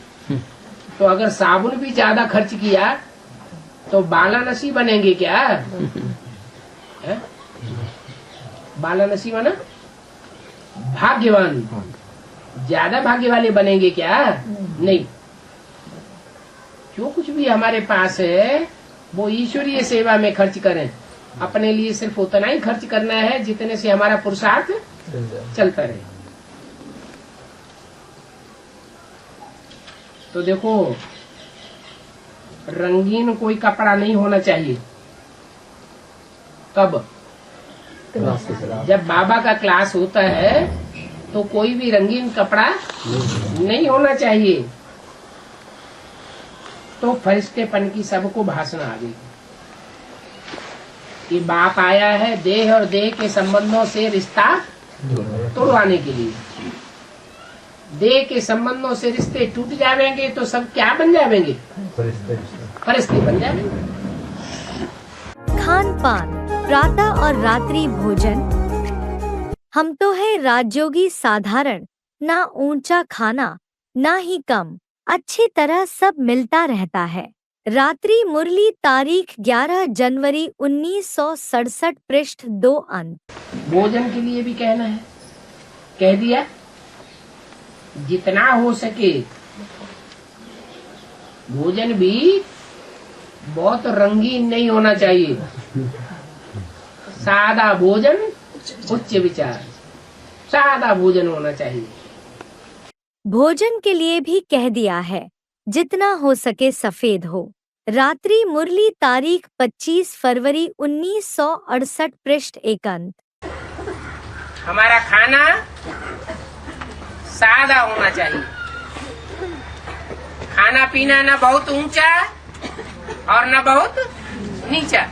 तो अगर साबुन भी ज्यादा खर्च किया तो बाला नसी बनेंगे क्या? बाला नसी माना भाग्यवान। ज्यादा भाग्य वाले बनेंगे क्या? नहीं। जो कुछ भी हमारे पास है वो ईश्वरीय सेवा में खर्च करें। अपने लिए सिर्फ उतना ही खर्च करना है जितने से हमारा पुरुषार्थ चलता रहे। तो देखो, रंगीन कोई कपड़ा नहीं होना चाहिए। कब? जब बाबा का क्लास होता है तो कोई भी रंगीन कपड़ा नहीं होना चाहिए। तो फरिश्तेपन की सबको भाषण आ गई कि बाप आया है देह और देह के संबंधों से रिश्ता तोड़वाने के लिए। देह के संबंधों से रिश्ते टूट जाएंगे तो सब क्या बन जाएंगे? फरिश्ते बन जाएंगे। खान पान, प्रातः और रात्रि भोजन। हम तो है राजयोगी साधारण, ना ऊंचा खाना ना ही कम, अच्छी तरह सब मिलता रहता है। रात्रि मुरली तारीख 11 जनवरी 1967 पृष्ठ 2 अंत। भोजन के लिए भी कहना है, कह दिया जितना हो सके। भोजन भी बहुत रंगीन नहीं होना चाहिए। सादा भोजन, उच्च विचार। सादा भोजन होना चाहिए। भोजन के लिए भी कह दिया है जितना हो सके सफेद हो। रात्रि मुरली तारीख 25 फरवरी 1968 पृष्ठ 1 अंत। हमारा खाना सादा होना चाहिए। खाना पीना न बहुत ऊंचा और न बहुत नीचा।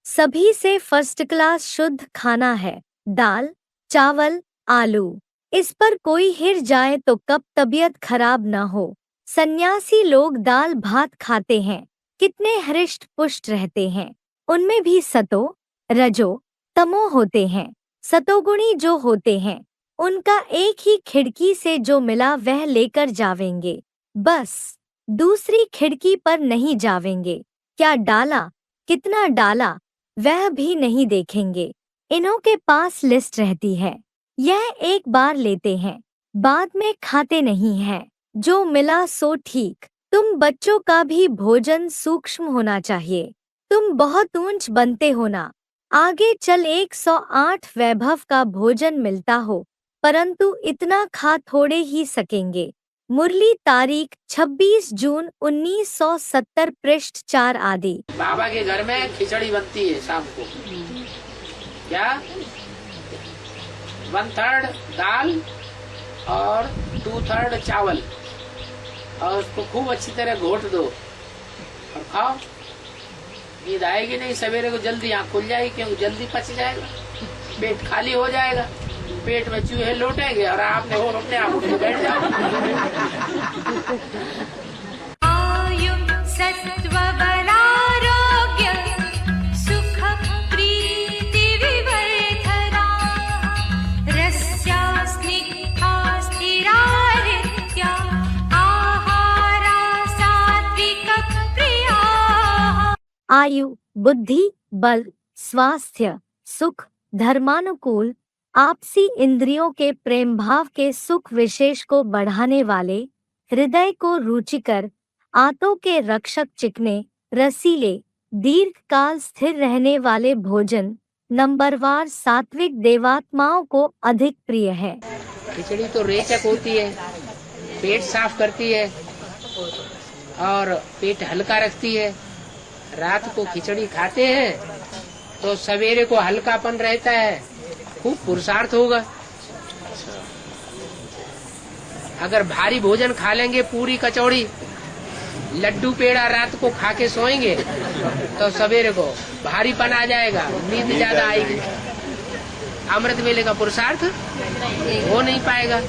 सभी से फर्स्ट क्लास शुद्ध खाना है। दाल, चावल, आलू, इस पर कोई हिर जाए तो कब तबीयत खराब न हो। सन्यासी लोग दाल भात खाते हैं, कितने हृष्ट पुष्ट रहते हैं। उनमें भी सतो, रजो, तमो होते हैं। सतोगुणी जो होते हैं उनका एक ही खिड़की से जो मिला वह लेकर जावेंगे, बस दूसरी खिड़की पर नहीं जावेंगे। क्या डाला, कितना डाला, वह भी नहीं देखेंगे। इन्हों के पास लिस्ट रहती है, यह एक बार लेते हैं, बाद में खाते नहीं हैं। जो मिला सो ठीक। तुम बच्चों का भी भोजन सूक्ष्म होना चाहिए। तुम बहुत ऊंच बनते हो ना, आगे चल 108 वैभव का भोजन मिलता हो, परंतु इतना खा थोड़े ही सकेंगे। मुरली तारीख 26 जून 1970 पृष्ठ 4 आदि। बाबा के घर में खिचड़ी बनती है शाम को। क्या 1/3 दाल और 2/3 चावल, और उसको खूब अच्छी तरह घोट दो और खाओ। नींद आएगी नहीं, सवेरे को जल्दी आँख खुल जाएगी, क्योंकि जल्दी पच जाएगा, पेट खाली हो जाएगा। पेट में चूहे लौटेंगे और आपने और अपने आप उठ के बैठ जाओ। आयु सत्त्वबलारोग्य सुख प्रीति विवर्धना रस्या स्निग्धा स्थिरा हृद्या आहारा सात्विक प्रिया। आयु, बुद्धि, बल, स्वास्थ्य, सुख, धर्मानुकूल, आपसी इंद्रियों के प्रेम भाव के सुख विशेष को बढ़ाने वाले, हृदय को रुचिकर, आंतों के रक्षक चिकने, रसीले, दीर्घ काल स्थिर रहने वाले भोजन नंबरवार सात्विक देवात्माओं को अधिक प्रिय है। खिचड़ी तो रेचक होती है, पेट साफ करती है और पेट हल्का रखती है। रात को खिचड़ी खाते हैं तो सवेरे को हल्कापन रहता है, खूब पुरुषार्थ होगा। अगर भारी भोजन खा लेंगे, पूरी कचौड़ी लड्डू पेड़ा रात को खा के सोएंगे तो सवेरे को भारीपन आ जाएगा, नींद ज्यादा आएगी, अमृत वेले का पुरुषार्थ हो नहीं पाएगा।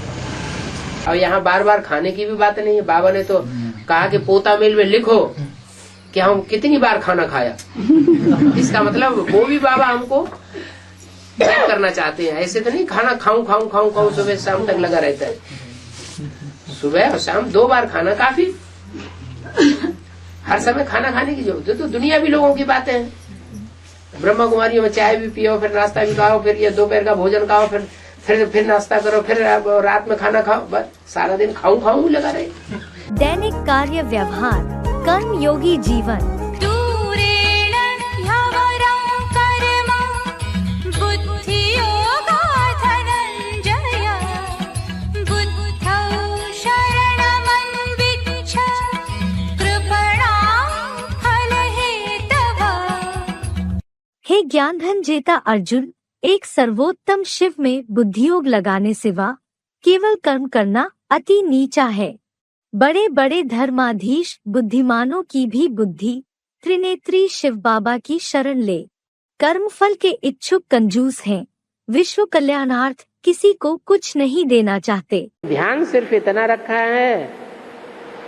और यहाँ बार बार खाने की भी बात नहीं है। बाबा ने तो कहा कि पोता मेल में लिखो कि हम कितनी बार खाना खाया। इसका मतलब वो भी बाबा हमको चेक करना चाहते हैं। ऐसे तो नहीं खाना खाऊं खाऊं खाऊं खाऊं सुबह शाम तक लगा रहता है। सुबह और शाम 2 बार खाना काफी। हर समय खाना खाने की जरूरत तो दुनिया भी लोगों की बातें हैं। ब्रह्मा कुमारियों में चाय भी पियो, फिर नाश्ता भी खाओ, फिर ये दोपहर का भोजन खाओ, फिर नाश्ता करो, फिर रात में खाना खाओ, बस सारा दिन खाऊं खाऊं लगा रहे। दैनिक कार्य व्यवहार, कर्म योगी जीवन। दूरेण ह्यवरं कर्म बुद्धियोगा धनञ्जय बुद्धौ शरणमन्विच्छ कृपणां फलहेतवः। हे ज्ञानधन जेता अर्जुन, एक सर्वोत्तम शिव में बुद्धियोग लगाने सिवा केवल कर्म करना अति नीचा है। बड़े बड़े धर्माधीश बुद्धिमानों की भी बुद्धि त्रिनेत्री शिव बाबा की शरण ले। कर्मफल के इच्छुक कंजूस हैं, विश्व कल्याणार्थ किसी को कुछ नहीं देना चाहते। ध्यान सिर्फ इतना रखा है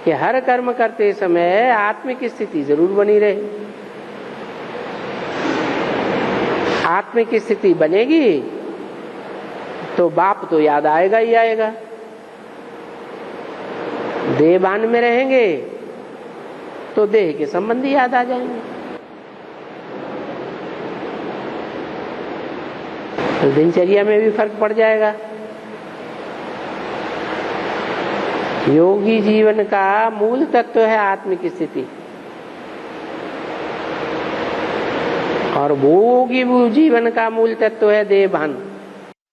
कि हर कर्म करते समय आत्मिक स्थिति जरूर बनी रहे। आत्मिक स्थिति बनेगी तो बाप तो याद आएगा ही आएगा। देहबान में रहेंगे तो देह के संबंधी याद आ जाएंगे। तो दिनचर्या में भी फर्क पड़ जाएगा। योगी जीवन का मूल तत्व है आत्मिक स्थिति, और भोगी जीवन का मूल तत्व है देहभान।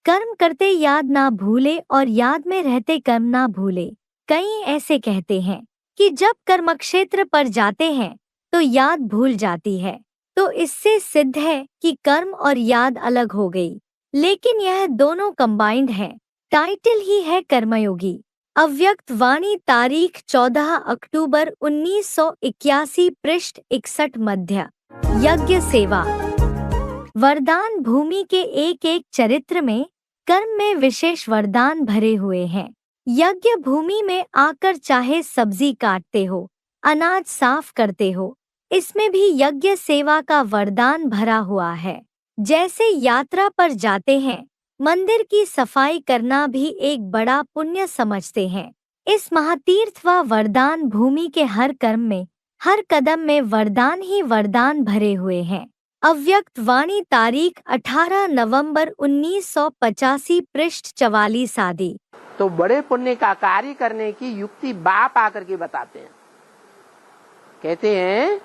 कर्म करते याद ना भूले और याद में रहते कर्म ना भूले। कई ऐसे कहते हैं कि जब कर्मक्षेत्र पर जाते हैं तो याद भूल जाती है, तो इससे सिद्ध है कि कर्म और याद अलग हो गई, लेकिन यह दोनों कंबाइंड हैं। टाइटल ही है कर्मयोगी। अव्यक्त वाणी तारीख 14 अक्टूबर 1981 पृष्ठ 61 मध्य। यज्ञ सेवा। वरदान भूमि के एक एक चरित्र में कर्म में विशेष वरदान भरे हुए हैं। यज्ञ भूमि में आकर चाहे सब्जी काटते हो, अनाज साफ करते हो, इसमें भी यज्ञ सेवा का वरदान भरा हुआ है। जैसे यात्रा पर जाते हैं, मंदिर की सफाई करना भी एक बड़ा पुण्य समझते हैं। इस महातीर्थ व वरदान भूमि के हर कर्म में, हर कदम में वरदान ही वरदान भरे हुए हैं। अव्यक्त वाणी तारीख 18 नवंबर 1985 पृष्ठ 44 आदि। तो बड़े पुण्य का कार्य करने की युक्ति बाप आकर के बताते हैं। कहते हैं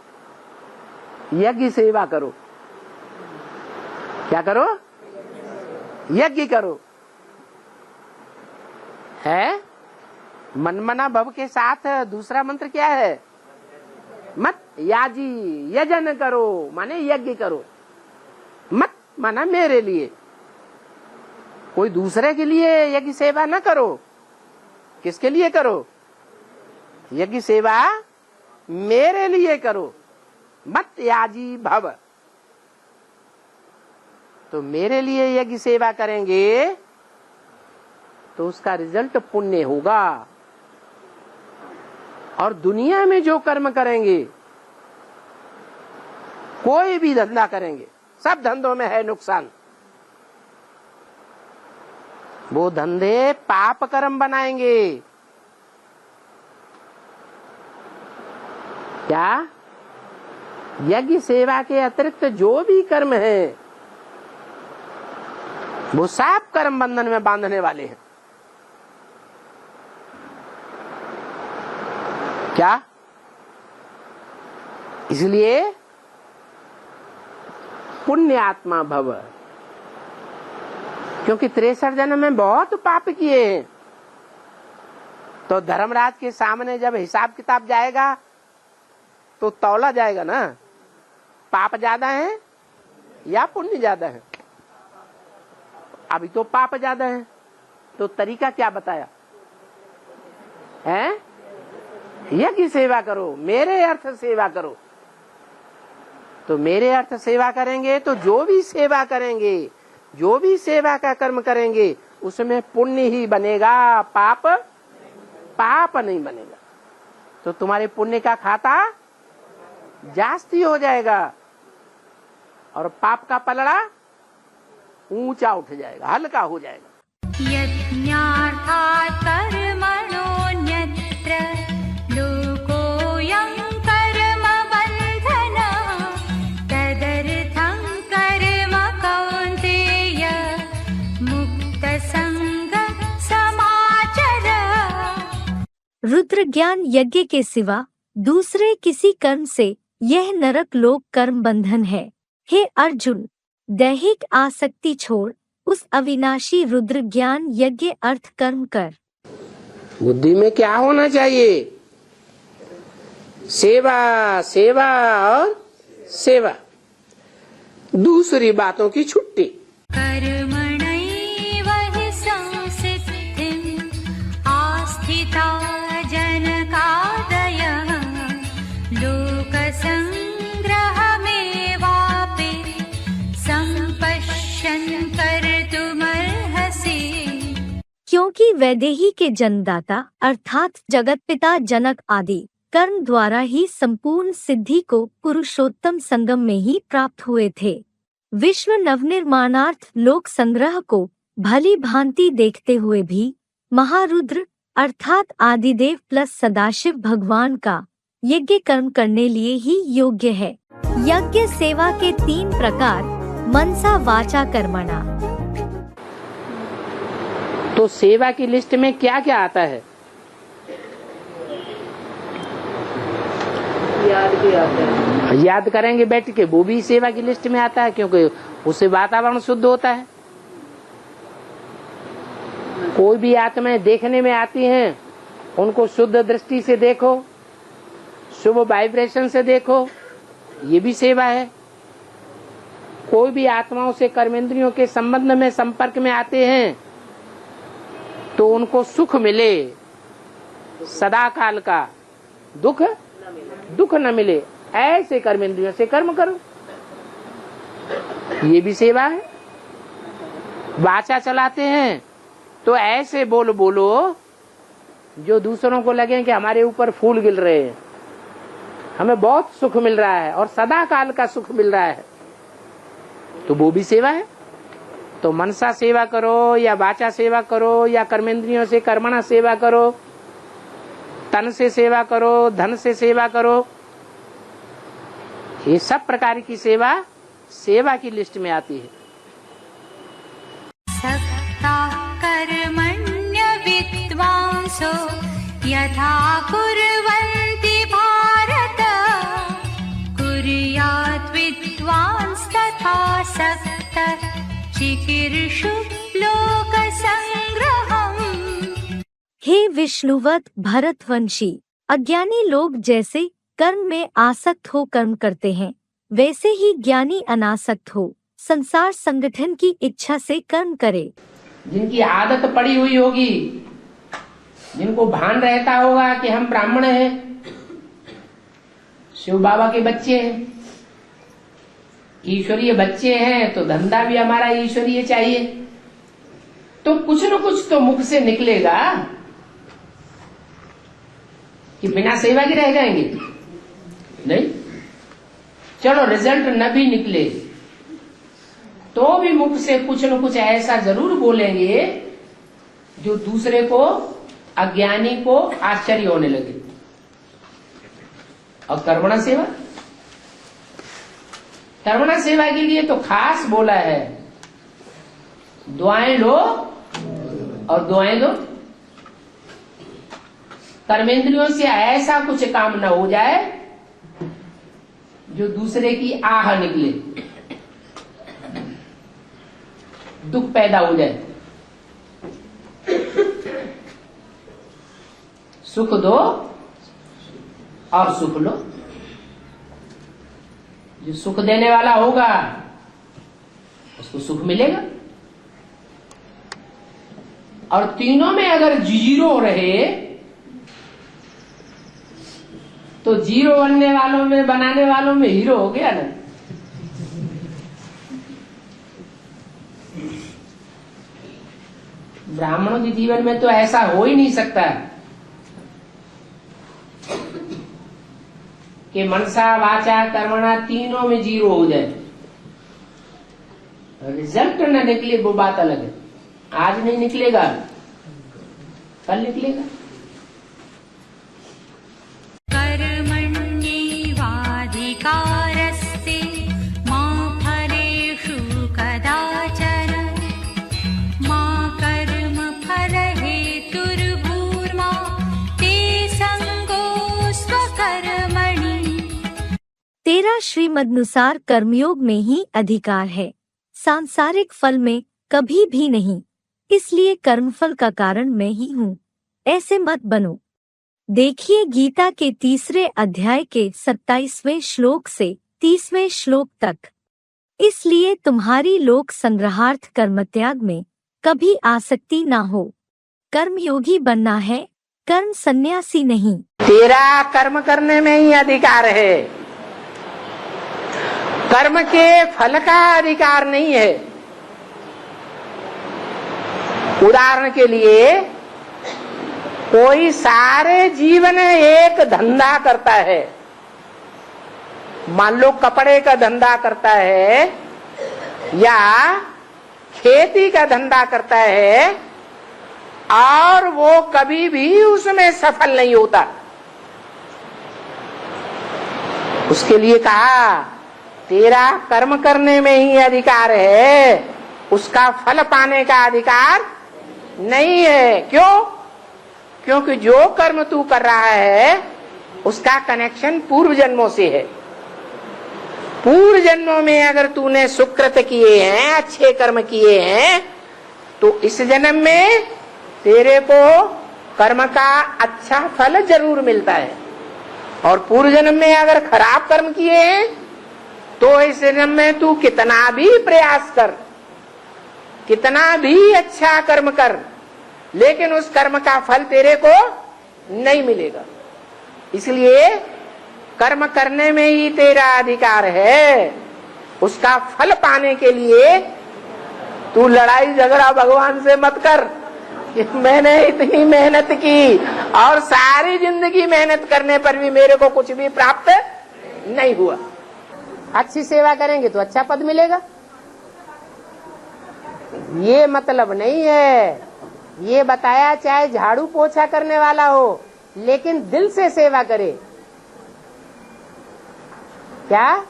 यज्ञ सेवा करो। क्या करो? यज्ञ करो। है मनमना भव के साथ दूसरा मंत्र क्या है? मत याजी, यजन करो माने यज्ञ करो। मत माना मेरे लिए, कोई दूसरे के लिए यज्ञ सेवा न करो। किसके लिए करो? यज्ञ सेवा मेरे लिए करो। मत याजी भव। तो मेरे लिए यज्ञ सेवा करेंगे तो उसका रिजल्ट पुण्य होगा। और दुनिया में जो कर्म करेंगे, कोई भी धंधा करेंगे, सब धंधों में है नुकसान। वो धंधे पाप कर्म बनाएंगे। क्या? यज्ञ सेवा के अतिरिक्त जो भी कर्म है वो सब कर्म बंधन में बांधने वाले हैं। क्या? इसलिए पुण्य आत्मा भव, क्योंकि 63 जन्म में बहुत पाप किए हैं। तो धर्मराज के सामने जब हिसाब किताब जाएगा तो तौला जाएगा ना, पाप ज्यादा है या पुण्य ज्यादा है। अभी तो पाप ज्यादा है, तो तरीका क्या बताया है? यज्ञ सेवा करो, मेरे अर्थ सेवा करो। तो मेरे अर्थ सेवा करेंगे तो जो भी सेवा करेंगे, जो भी सेवा का कर्म करेंगे, उसमें पुण्य ही बनेगा, पाप नहीं बनेगा। तो तुम्हारे पुण्य का खाता जास्ती हो जाएगा और पाप का पलड़ा ऊंचा उठ जाएगा, हल्का हो जाएगा। यज्ञार्थात् कर्मणोऽन्यत्र लोकोऽयं कर्म बन्धनः तदर्थं कर्म कौन्तेय मुक्तसंगः समाचर। रुद्र ज्ञान यज्ञ के सिवा दूसरे किसी कर्म से यह नरक लोक कर्म बंधन है। हे अर्जुन, दैहिक आसक्ति छोड़ उस अविनाशी रुद्र ज्ञान यज्ञ अर्थ कर्म कर। बुद्धि में क्या होना चाहिए? सेवा, सेवा और सेवा, दूसरी बातों की छुट्टी। कर्मणैव हि संसिद्धिम् आस्थिता जनकादयः लोकसंग्रहमेवापि सम्पश्यन् कर्तुमर्हसि। क्योंकि वैदेही के जन्मदाता अर्थात जगतपिता जनक आदि कर्म द्वारा ही संपूर्ण सिद्धि को पुरुषोत्तम संगम में ही प्राप्त हुए थे। विश्व नवनिर्माणार्थ लोक संग्रह को भली भांति देखते हुए भी महारुद्र अर्थात आदिदेव प्लस सदाशिव भगवान का यज्ञ कर्म करने लिए ही योग्य है। यज्ञ सेवा के 3 प्रकार मनसा वाचा कर्मणा। तो सेवा की लिस्ट में क्या क्या आता है? याद करेंगे बैठ के, वो भी सेवा की लिस्ट में आता है, क्योंकि उससे वातावरण शुद्ध होता है। कोई भी आत्माएं देखने में आती हैं, उनको शुद्ध दृष्टि से देखो, शुभ वाइब्रेशन से देखो, ये भी सेवा है। कोई भी आत्माओं से कर्मेंद्रियों के संबंध में संपर्क में आते हैं तो उनको सुख मिले, सदा काल का दुख न मिले, ऐसे कर्मेंद्रियों से कर्म करो, ये भी सेवा है। वाचा चलाते हैं तो ऐसे बोलो जो दूसरों को लगे कि हमारे ऊपर फूल गिर रहे हैं, हमें बहुत सुख मिल रहा है और सदा काल का सुख मिल रहा है, तो वो भी सेवा है। तो मनसा सेवा करो या वाचा सेवा करो या कर्मेंद्रियों से कर्मणा सेवा करो, तन से सेवा करो, धन से सेवा करो, ये सब प्रकार की सेवा की लिस्ट में आती है। सक्ता कर्मण्य विद्वांसो यथा कुर्वन्ति भारत कुर्यात् विद्वांस्तथा सक्तः चिकीर्षु लोक संग्रहम्। हे विष्णुवत भरतवंशी, अज्ञानी लोग जैसे कर्म में आसक्त हो कर्म करते हैं, वैसे ही ज्ञानी अनासक्त हो संसार संगठन की इच्छा से कर्म करे। जिनकी आदत पड़ी हुई होगी, जिनको भान रहता होगा कि हम ब्राह्मण हैं, शिव बाबा के बच्चे हैं, ईश्वरीय बच्चे हैं, तो धंधा भी हमारा ईश्वरीय चाहिए, तो कुछ न कुछ तो मुख से निकलेगा कि बिना सेवा के रह जाएंगे। नहीं, चलो रिजल्ट न भी निकले तो भी मुख से कुछ न कुछ ऐसा जरूर बोलेंगे जो दूसरे को, अज्ञानी को आश्चर्य होने लगे। और कर्मणा सेवा के लिए तो खास बोला है, दुआएं लो और दुआएं दो। कर्मेंद्रियों से ऐसा कुछ काम न हो जाए जो दूसरे की आह निकले, दुख पैदा हो जाए। सुख दो और सुख लो। जो सुख देने वाला होगा उसको सुख मिलेगा। और तीनों में अगर जीरो रहे तो जीरो बनने वालों में, बनाने वालों में हीरो हो गया ना। ब्राह्मणों के जीवन में तो ऐसा हो ही नहीं सकता कि मनसा वाचा कर्मणा तीनों में जीरो हो जाए, रिजल्ट न निकले वो बात अलग है। आज नहीं निकलेगा, कल निकलेगा। कर्मण्येवाधिकारस्ते मा फलेषु कदाचन मा कर्म फलहेतुर्भूर्मा ते संगोऽस्त्वकर्मणि। तेरा श्रीमदनुसार कर्मयोग में ही अधिकार है, सांसारिक फल में कभी भी नहीं। इसलिए कर्मफल का कारण मैं ही हूँ, ऐसे मत बनो। देखिए गीता के 3 अध्याय के 27वें श्लोक से 30वें श्लोक तक। इसलिए तुम्हारी लोक संग्रहार्थ कर्मत्याग में कभी आसक्ति ना हो। कर्मयोगी बनना है, कर्म सन्यासी नहीं। तेरा कर्म करने में ही अधिकार है, कर्म के फल का अधिकार नहीं है। उदाहरण के लिए कोई सारे जीवन एक धंधा करता है, मान लो कपड़े का धंधा करता है या खेती का धंधा करता है, और वो कभी भी उसमें सफल नहीं होता। उसके लिए कहा तेरा कर्म करने में ही अधिकार है, उसका फल पाने का अधिकार नहीं है। क्यों? क्योंकि जो कर्म तू कर रहा है उसका कनेक्शन पूर्व जन्मों से है। पूर्व जन्मों में अगर तूने सुकृत किए हैं, अच्छे कर्म किए हैं, तो इस जन्म में तेरे को कर्म का अच्छा फल जरूर मिलता है। और पूर्व जन्म में अगर खराब कर्म किए हैं तो इस जन्म में तू कितना भी प्रयास कर, कितना भी अच्छा कर्म कर, लेकिन उस कर्म का फल तेरे को नहीं मिलेगा। इसलिए कर्म करने में ही तेरा अधिकार है, उसका फल पाने के लिए तू लड़ाई झगड़ा भगवान से मत कर कि मैंने इतनी मेहनत की और सारी जिंदगी मेहनत करने पर भी मेरे को कुछ भी प्राप्त नहीं हुआ। अच्छी सेवा करेंगे तो अच्छा पद मिलेगा, ये मतलब नहीं है। ये बताया चाहे झाड़ू पोछा करने वाला हो लेकिन दिल से सेवा करे। क्या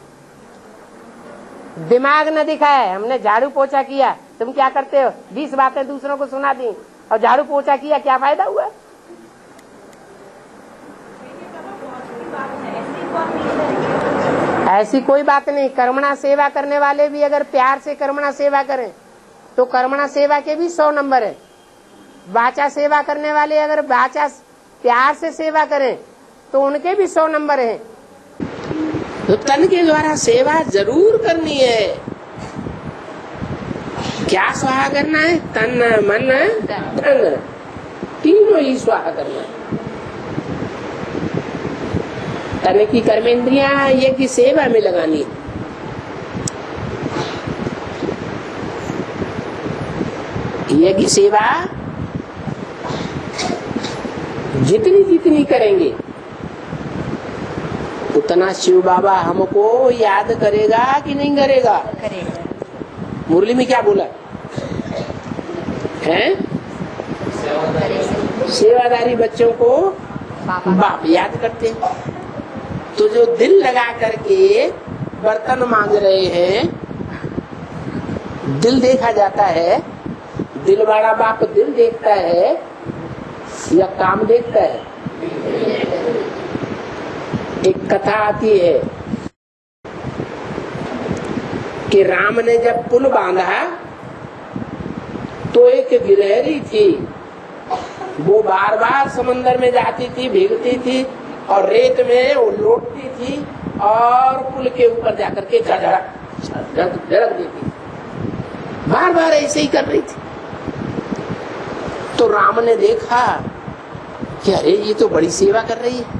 दिमाग न दिखाए, हमने झाड़ू पोछा किया, तुम क्या करते हो 20 बातें दूसरों को सुना दी और झाड़ू पोछा किया, क्या फायदा हुआ? ऐसी कोई बात नहीं। कर्मणा सेवा करने वाले भी अगर प्यार से कर्मणा सेवा करें तो कर्मणा सेवा के भी 100 नंबर है। वाचा सेवा करने वाले अगर वाचा प्यार से सेवा करें तो उनके भी 100 नंबर हैं। तो तन के द्वारा सेवा जरूर करनी है। क्या स्वाहा करना है? तन मन धन, तीनों ही स्वाहा करना है। तन की कर्मेंद्रियां ये की सेवा में लगानी है। ये की सेवा जितनी जितनी करेंगे उतना शिव बाबा हमको याद करेगा कि नहीं करेगा? करेगा। मुरली में क्या बोला है? सेवादारी बच्चों को बाप याद करते हैं। तो जो दिल लगा करके बर्तन मांज रहे हैं, दिल देखा जाता है। दिल वाला बाप दिल देखता है या काम देखता है? एक कथा आती है कि राम ने जब पुल बांधा तो एक गिलहरी थी, वो बार बार समंदर में जाती थी, भीगती थी और रेत में वो लौटती थी और पुल के ऊपर जाकर के झड़क देती। बार बार ऐसे ही कर रही थी। तो राम ने देखा कि अरे ये तो बड़ी सेवा कर रही है।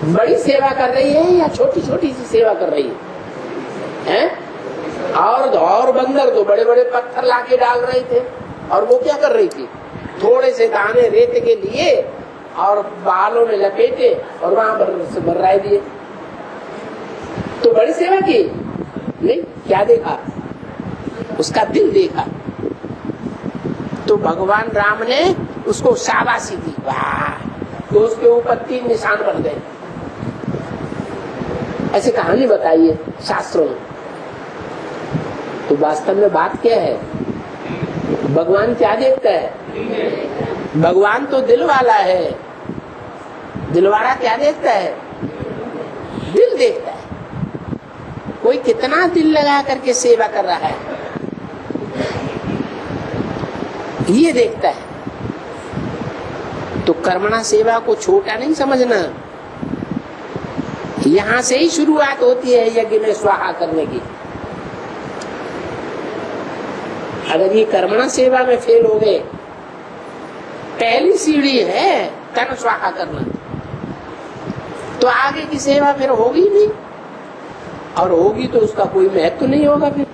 बड़ी सेवा कर रही है या छोटी छोटी सी सेवा कर रही है? और बंदर तो बड़े बड़े पत्थर लाके डाल रहे थे और वो क्या कर रही थी? थोड़े से दाने रेत के लिए और बालों में लपेटे और वहां बर्राए दिए। तो बड़ी सेवा की नहीं, क्या देखा? उसका दिल देखा। तो भगवान राम ने उसको शाबाशी दी, वाह! तो उसके ऊपर 3 निशान बन गए। ऐसी कहानी बताई है शास्त्रों में। तो वास्तव में बात क्या है? भगवान क्या देखता है? भगवान तो दिल वाला है। दिल वाला क्या देखता है? दिल देखता है। कोई कितना दिल लगा करके सेवा कर रहा है ये देखता है। तो कर्मणा सेवा को छोटा नहीं समझना। यहाँ से ही शुरुआत होती है यज्ञ में स्वाहा करने की। अगर ये कर्मणा सेवा में फेल हो गए, पहली सीढ़ी है तन स्वाहा करना, तो आगे की सेवा फिर होगी नहीं, और होगी तो उसका कोई महत्व नहीं होगा। फिर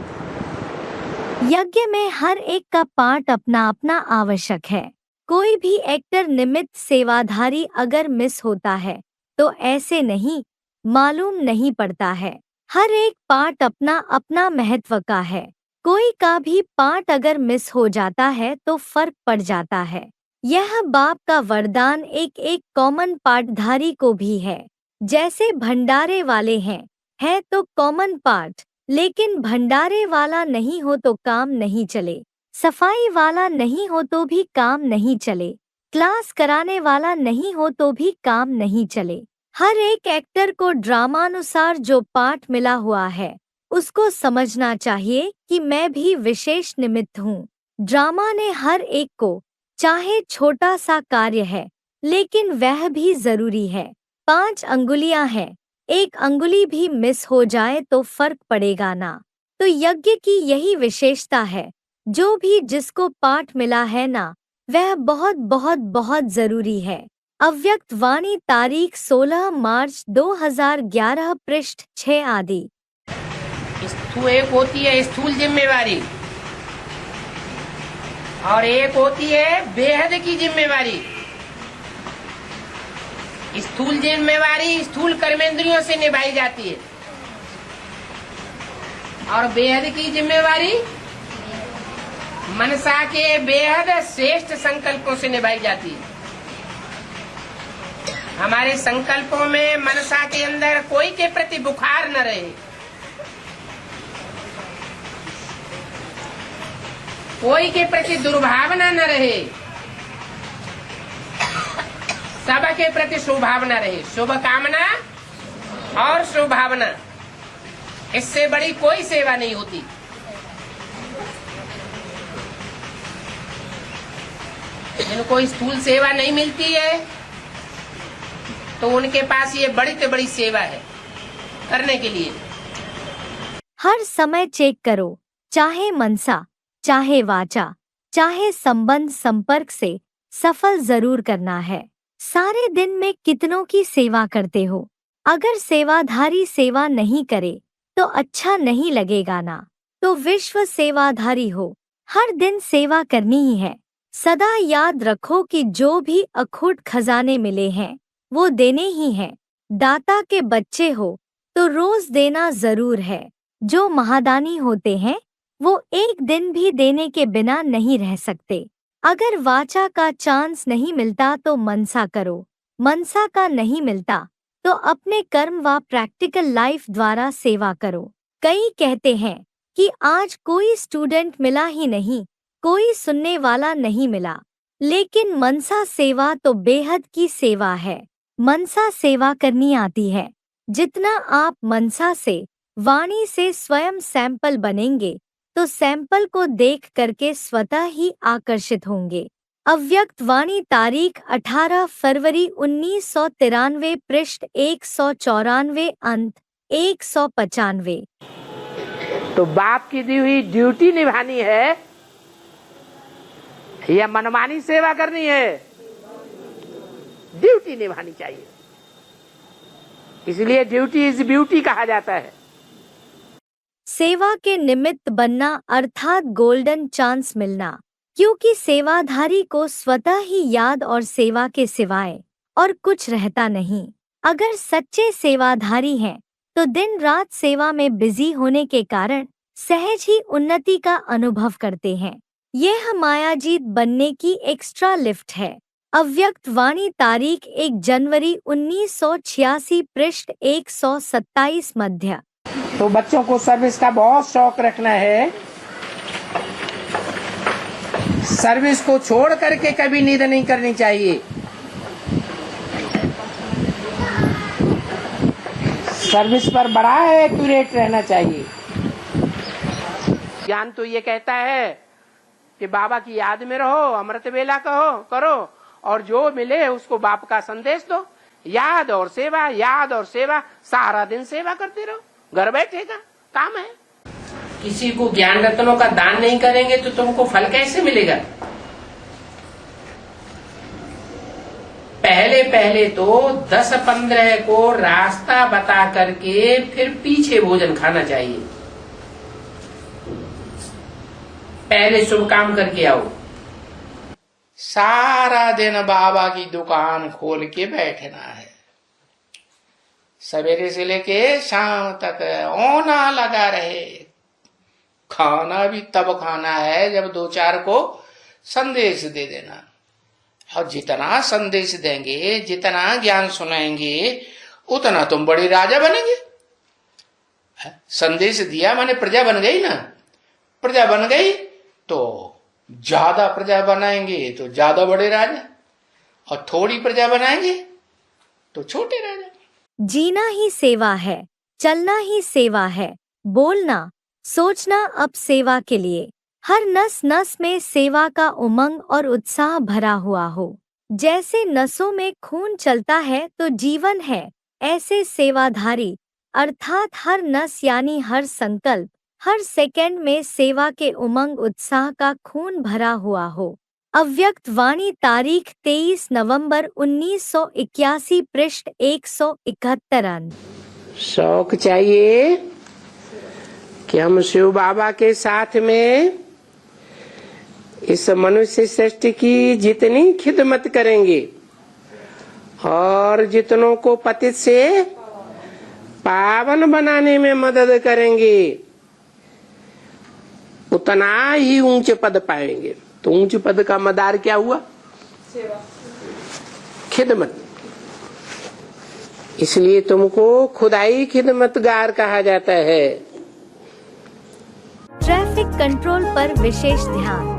यज्ञ में हर एक का पार्ट अपना अपना आवश्यक है। कोई भी एक्टर निमित्त सेवाधारी अगर मिस होता है तो ऐसे नहीं मालूम नहीं पड़ता है। हर एक पार्ट अपना अपना महत्व का है। कोई का भी पार्ट अगर मिस हो जाता है तो फर्क पड़ जाता है। यह बाप का वरदान एक एक कॉमन पार्टधारी को भी है। जैसे भंडारे वाले हैं है तो कॉमन पार्ट, लेकिन भंडारे वाला नहीं हो तो काम नहीं चले, सफाई वाला नहीं हो तो भी काम नहीं चले, क्लास कराने वाला नहीं हो तो भी काम नहीं चले। हर एक एक्टर को ड्रामानुसार जो पार्ट मिला हुआ है उसको समझना चाहिए कि मैं भी विशेष निमित्त हूँ। ड्रामा ने हर एक को, चाहे छोटा सा कार्य है लेकिन वह भी जरूरी है। 5 अंगुलियां हैं, 1 अंगुली भी मिस हो जाए तो फर्क पड़ेगा ना। तो यज्ञ की यही विशेषता है, जो भी जिसको पाठ मिला है ना वह बहुत बहुत बहुत जरूरी है। अव्यक्त वाणी तारीख 16 मार्च 2011 पृष्ठ 6 आदि। एक होती है स्थूल जिम्मेवारी और एक होती है बेहद की जिम्मेवारी। स्थूल जिम्मेवारी स्थूल कर्मेंद्रियों से निभाई जाती है और बेहद की जिम्मेवारी मनसा के बेहद श्रेष्ठ संकल्पों से निभाई जाती है। हमारे संकल्पों में मनसा के अंदर कोई के प्रति बुखार न रहे, कोई के प्रति दुर्भावना न रहे, सबके प्रति शुभभावना रहे। शुभ कामना और शुभभावना, इससे बड़ी कोई सेवा नहीं होती। जिनको स्थूल सेवा नहीं मिलती है तो उनके पास ये बड़ी से बड़ी सेवा है करने के लिए। हर समय चेक करो, चाहे मनसा, चाहे वाचा, चाहे संबंध संपर्क से सफल जरूर करना है। सारे दिन में कितनों की सेवा करते हो? अगर सेवाधारी सेवा नहीं करे तो अच्छा नहीं लगेगा ना। तो विश्व सेवाधारी हो, हर दिन सेवा करनी ही है। सदा याद रखो कि जो भी अखूट खजाने मिले हैं वो देने ही हैं। दाता के बच्चे हो तो रोज देना जरूर है। जो महादानी होते हैं वो एक दिन भी देने के बिना नहीं रह सकते। अगर वाचा का चांस नहीं मिलता तो मनसा करो, मनसा का नहीं मिलता तो अपने कर्म व प्रैक्टिकल लाइफ द्वारा सेवा करो। कई कहते हैं कि आज कोई स्टूडेंट मिला ही नहीं, कोई सुनने वाला नहीं मिला, लेकिन मनसा सेवा तो बेहद की सेवा है। मनसा सेवा करनी आती है। जितना आप मनसा से, वाणी से स्वयं सैंपल बनेंगे तो सैंपल को देख करके स्वतः ही आकर्षित होंगे। अव्यक्त वाणी, तारीख 18 फरवरी 1993, पृष्ठ 194, अंत 195। तो बाप की दी हुई ड्यूटी निभानी है या मनमानी सेवा करनी है? ड्यूटी निभानी चाहिए, इसलिए ड्यूटी इज ब्यूटी कहा जाता है। सेवा के निमित्त बनना अर्थात गोल्डन चांस मिलना, क्योंकि सेवाधारी को स्वतः ही याद और सेवा के सिवाय और कुछ रहता नहीं। अगर सच्चे सेवाधारी हैं तो दिन रात सेवा में बिजी होने के कारण सहज ही उन्नति का अनुभव करते हैं। यह मायाजीत बनने की एक्स्ट्रा लिफ्ट है। अव्यक्त वाणी, तारीख 1 जनवरी 1986, पृष्ठ 127, मध्य। तो बच्चों को सर्विस का बहुत शौक रखना है। सर्विस को छोड़ करके कभी नींद नहीं करनी चाहिए। सर्विस पर बड़ा एक्यूरेट रहना चाहिए। ज्ञान तो ये कहता है कि बाबा की याद में रहो, अमृत वेला करो और जो मिले उसको बाप का संदेश दो। याद और सेवा, याद और सेवा, सारा दिन सेवा करते रहो। घर बैठे का काम है। किसी को ज्ञान रत्नों का दान नहीं करेंगे तो तुमको फल कैसे मिलेगा? पहले तो 10-15 को रास्ता बता करके फिर पीछे भोजन खाना चाहिए। पहले शुभ काम करके आओ। सारा दिन बाबा की दुकान खोल के बैठना है, सवेरे से लेके शाम तक ओना लगा रहे। खाना भी तब खाना है जब 2-4 को संदेश दे देना। और जितना संदेश देंगे, जितना ज्ञान सुनाएंगे, उतना तुम बड़े राजा बनेंगे। संदेश दिया माने प्रजा बन गई ना। प्रजा बन गई तो ज्यादा प्रजा बनाएंगे तो ज्यादा बड़े राजा, और थोड़ी प्रजा बनाएंगे तो छोटे राजा। जीना ही सेवा है, चलना ही सेवा है, बोलना सोचना अब सेवा के लिए। हर नस नस में सेवा का उमंग और उत्साह भरा हुआ हो। जैसे नसों में खून चलता है तो जीवन है, ऐसे सेवाधारी अर्थात हर नस यानी हर संकल्प, हर सेकंड में सेवा के उमंग उत्साह का खून भरा हुआ हो। अव्यक्त वाणी, तारीख 23 नवंबर 1981, पृष्ठ 171। शौक चाहिए कि हम शिव बाबा के साथ में इस मनुष्य सृष्टि की जितनी खिदमत करेंगे और जितनों को पतित से पावन बनाने में मदद करेंगे उतना ही ऊंचे पद पाएंगे। तो ऊंचे पद का मदार क्या हुआ? खिदमत। इसलिए तुमको खुदाई खिदमतगार कहा जाता है। ट्रैफिक कंट्रोल पर विशेष ध्यान।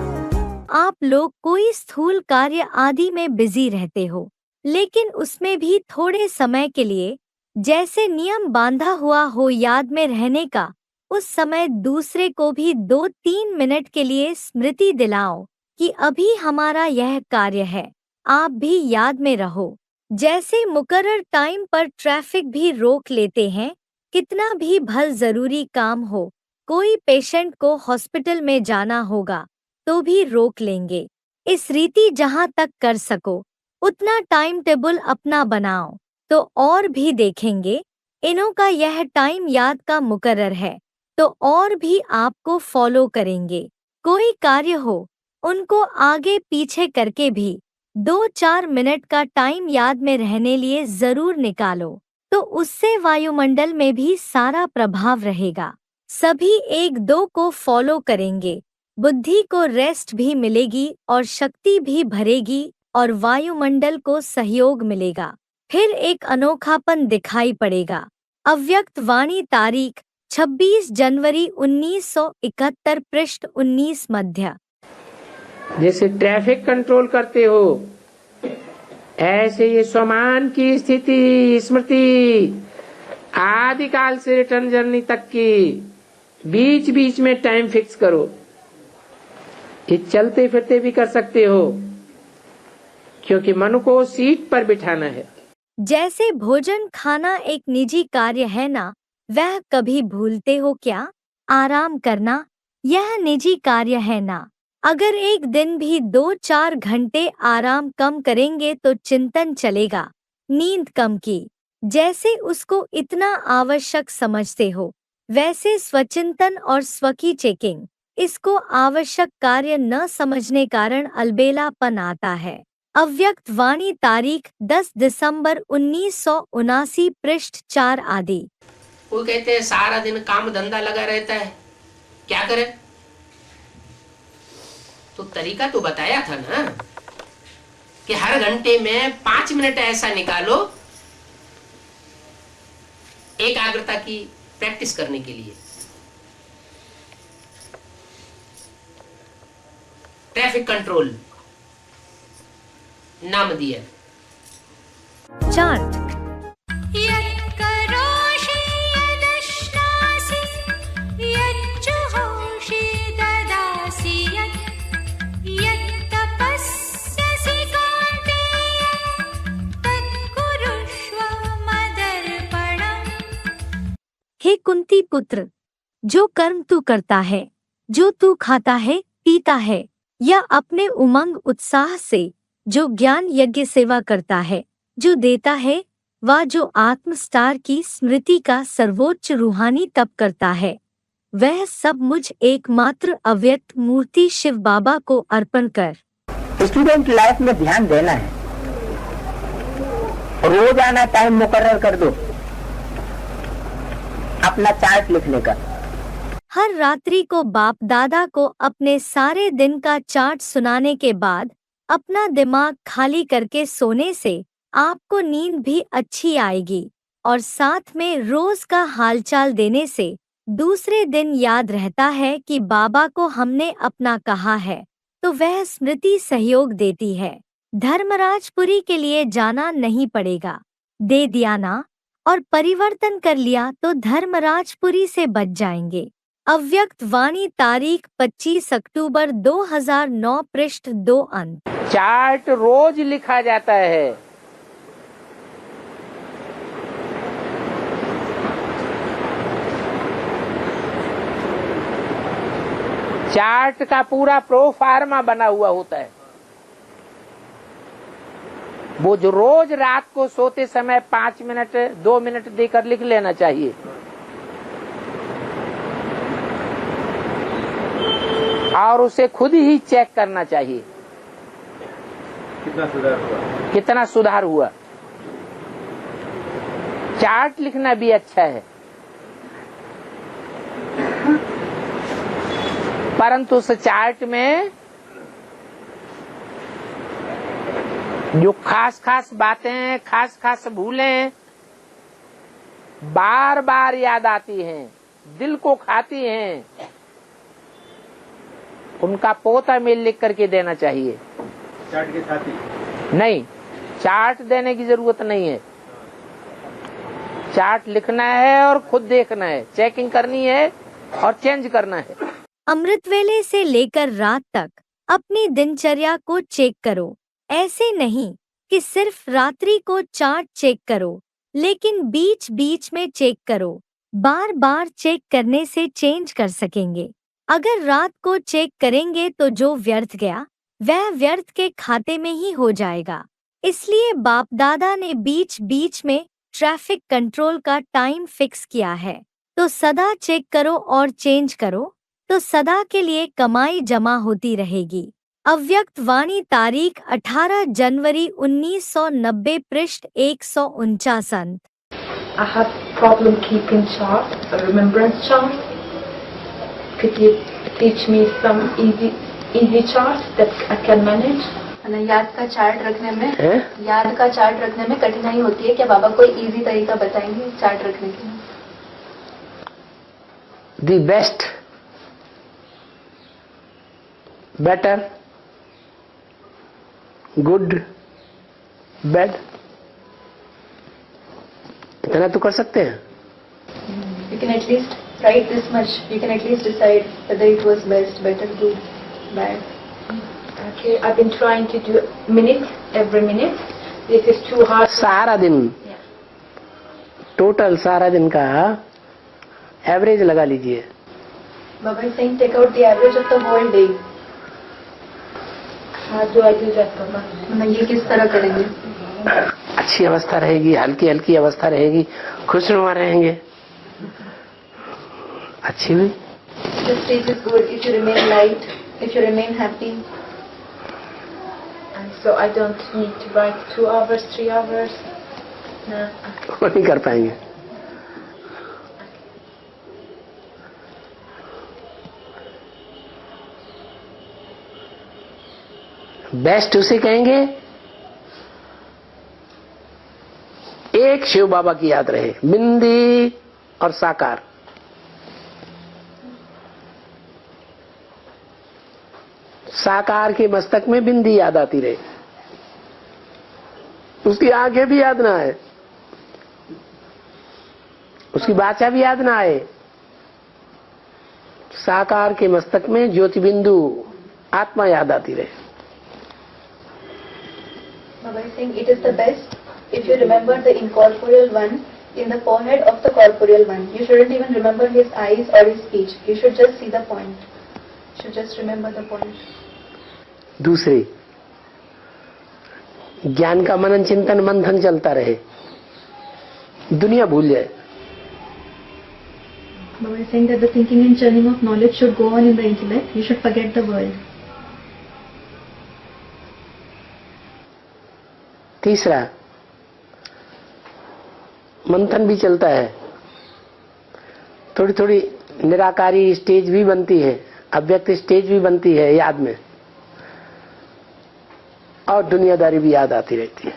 आप लोग कोई स्थूल कार्य आदि में बिजी रहते हो, लेकिन उसमें भी थोड़े समय के लिए, जैसे नियम बांधा हुआ हो याद में रहने का, उस समय दूसरे को भी 2-3 मिनट के लिए स्मृति दिलाओ कि अभी हमारा यह कार्य है। आप भी याद में रहो। जैसे मुकर्रर टाइम पर ट्रैफिक भी रोक लेते हैं, कितना भी भल जरूरी काम हो, कोई पेशेंट को हॉस्पिटल में जाना होगा तो भी रोक लेंगे। इस रीति जहां तक कर सको उतना टाइम टेबल अपना बनाओ तो और भी देखेंगे इन्हों का यह टाइम याद का मुकर्रर है तो और भी आपको फॉलो करेंगे। कोई कार्य हो उनको आगे पीछे करके भी 2-4 मिनट का टाइम याद में रहने लिए जरूर निकालो, तो उससे वायुमंडल में भी सारा प्रभाव रहेगा। सभी 1-2 को फॉलो करेंगे, बुद्धि को रेस्ट भी मिलेगी और शक्ति भी भरेगी और वायुमंडल को सहयोग मिलेगा। फिर एक अनोखापन दिखाई पड़ेगा। अव्यक्त वाणी तारीख 26 जनवरी 1971 पृष्ठ 19 मध्य। जैसे ट्रैफिक कंट्रोल करते हो ऐसे ये स्वमान की स्थिति स्मृति आदि काल से रिटर्न जर्नी तक की बीच बीच में टाइम फिक्स करो। ये चलते फिरते भी कर सकते हो क्योंकि मन को सीट पर बिठाना है। जैसे भोजन खाना एक निजी कार्य है ना, वह कभी भूलते हो क्या? आराम करना यह निजी कार्य है ना। अगर एक दिन भी 2-4 घंटे आराम कम करेंगे तो चिंतन चलेगा। नींद कम की जैसे उसको इतना आवश्यक समझते हो, वैसे स्वचिंतन और स्व की चेकिंग इसको आवश्यक कार्य न समझने कारण अलबेलापन आता है। अव्यक्त वाणी तारीख 10 दिसंबर 1979 पृष्ठ 4 आदि। वो कहते हैं सारा दिन काम धंधा लगा रहता है, क्या करे? तो तरीका तो बताया था ना कि हर घंटे में 5 मिनट ऐसा निकालो एकाग्रता की प्रैक्टिस करने के लिए। ट्रैफिक कंट्रोल नाम दिया। चार्ट यत्करोषि यदश्नासि यज्जुहोषि ददासि यत्तपस्यसि कौन्तेय तत्कुरुष्व मदर्पणम्। हे कुंती पुत्र, जो कर्म तू करता है, जो तू खाता है पीता है, या अपने उमंग उत्साह से जो ज्ञान यज्ञ सेवा करता है, जो देता है, व जो आत्म स्टार की स्मृति का सर्वोच्च रूहानी तप करता है, वह सब मुझ एकमात्र अव्यक्त मूर्ति शिव बाबा को अर्पण कर। स्टूडेंट लाइफ में ध्यान देना है, रोजाना टाइम मुकर्रर कर दो अपना चार्ट लिखने का। हर रात्रि को बाप दादा को अपने सारे दिन का चार्ट सुनाने के बाद अपना दिमाग खाली करके सोने से आपको नींद भी अच्छी आएगी और साथ में रोज का हालचाल देने से दूसरे दिन याद रहता है कि बाबा को हमने अपना कहा है, तो वह स्मृति सहयोग देती है। धर्मराजपुरी के लिए जाना नहीं पड़ेगा, दे दिया ना और परिवर्तन कर लिया तो धर्मराजपुरी से बच जाएंगे। अव्यक्त वाणी तारीख 25 अक्टूबर 2009 पृष्ठ 2 अंक। चार्ट रोज लिखा जाता है। चार्ट का पूरा प्रोफार्मा बना हुआ होता है। वो जो रोज रात को सोते समय 5 मिनट 2 मिनट देकर लिख लेना चाहिए। और उसे खुद ही चेक करना चाहिए कितना सुधार हुआ। कितना सुधार हुआ। चार्ट लिखना भी अच्छा है, परंतु उस चार्ट में जो खास खास बातें, खास खास भूलें बार बार याद आती हैं, दिल को खाती हैं, उनका पोता मेल लिख करके देना चाहिए। चार्ट के साथ ही नहीं, चार्ट देने की जरूरत नहीं है। चार्ट लिखना है और खुद देखना है, चेकिंग करनी है और चेंज करना है। अमृत वेले से लेकर रात तक अपनी दिनचर्या को चेक करो। ऐसे नहीं कि सिर्फ रात्रि को चार्ट चेक करो, लेकिन बीच बीच में चेक करो। बार बार चेक करने से चेंज कर सकेंगे। अगर रात को चेक करेंगे तो जो व्यर्थ गया वह व्यर्थ के खाते में ही हो जाएगा। इसलिए बाप दादा ने बीच बीच में ट्रैफिक कंट्रोल का टाइम फिक्स किया है। तो सदा चेक करो और चेंज करो, तो सदा के लिए कमाई जमा होती रहेगी। अव्यक्त वाणी तारीख 18 जनवरी 1990 पृष्ठ 149। I have problem keeping chart, a remembrance chart. Could you teach me some easy charts that I can manage? याद का चार्ट रखने में याद का चार्ट रखने में कठिनाई होती है क्या बाबा? कोई इजी तरीका बताएंगे चार्ट रखने के लिए? The best, better, good, bad, इतना तो कर सकते हैं। You can at least write this much. You can at least decide whether it was best, better, good, bad. Okay, I've been trying to do every minute. This is too hard. सारा दिन, टोटल सारा दिन का एवरेज लगा लीजिए। Baba is saying take out the average of the whole day. How do I do that, Baba? मतलब ये किस तरह करेंगे? अच्छी अवस्था रहेगी, हल्की हल्की अवस्था रहेगी, खुशनुमा रहेंगे, अच्छी भी। The stage is good if you remain light, if you remain happy. And so I don't need to write 2 hours, 3 hours. No. वो नहीं कर पाएंगे। बेस्ट उसे कहेंगे एक शिव बाबा की याद रहे, बिंदी और साकार। साकार के मस्तक में बिंदी याद आती रहे, उसकी आंखें भी याद ना आए, उसकी बाचा भी याद ना आए। साकार के मस्तक में ज्योति बिंदु आत्मा याद आती रहे। Baba is saying it is the best if you remember the incorporeal one in the forehead of the corporeal one. You shouldn't even remember his eyes or his speech. You should just see the point. You should just remember the point. दूसरे, ज्ञान का मनन चिंतन मंथन चलता रहे, दुनिया भूल जाए। Baba is saying that the thinking and churning of knowledge should go on in the intellect. You should forget the world. तीसरा, मंथन भी चलता है, थोड़ी थोड़ी निराकारी स्टेज भी बनती है, अव्यक्त स्टेज भी बनती है याद में, और दुनियादारी भी याद आती रहती है।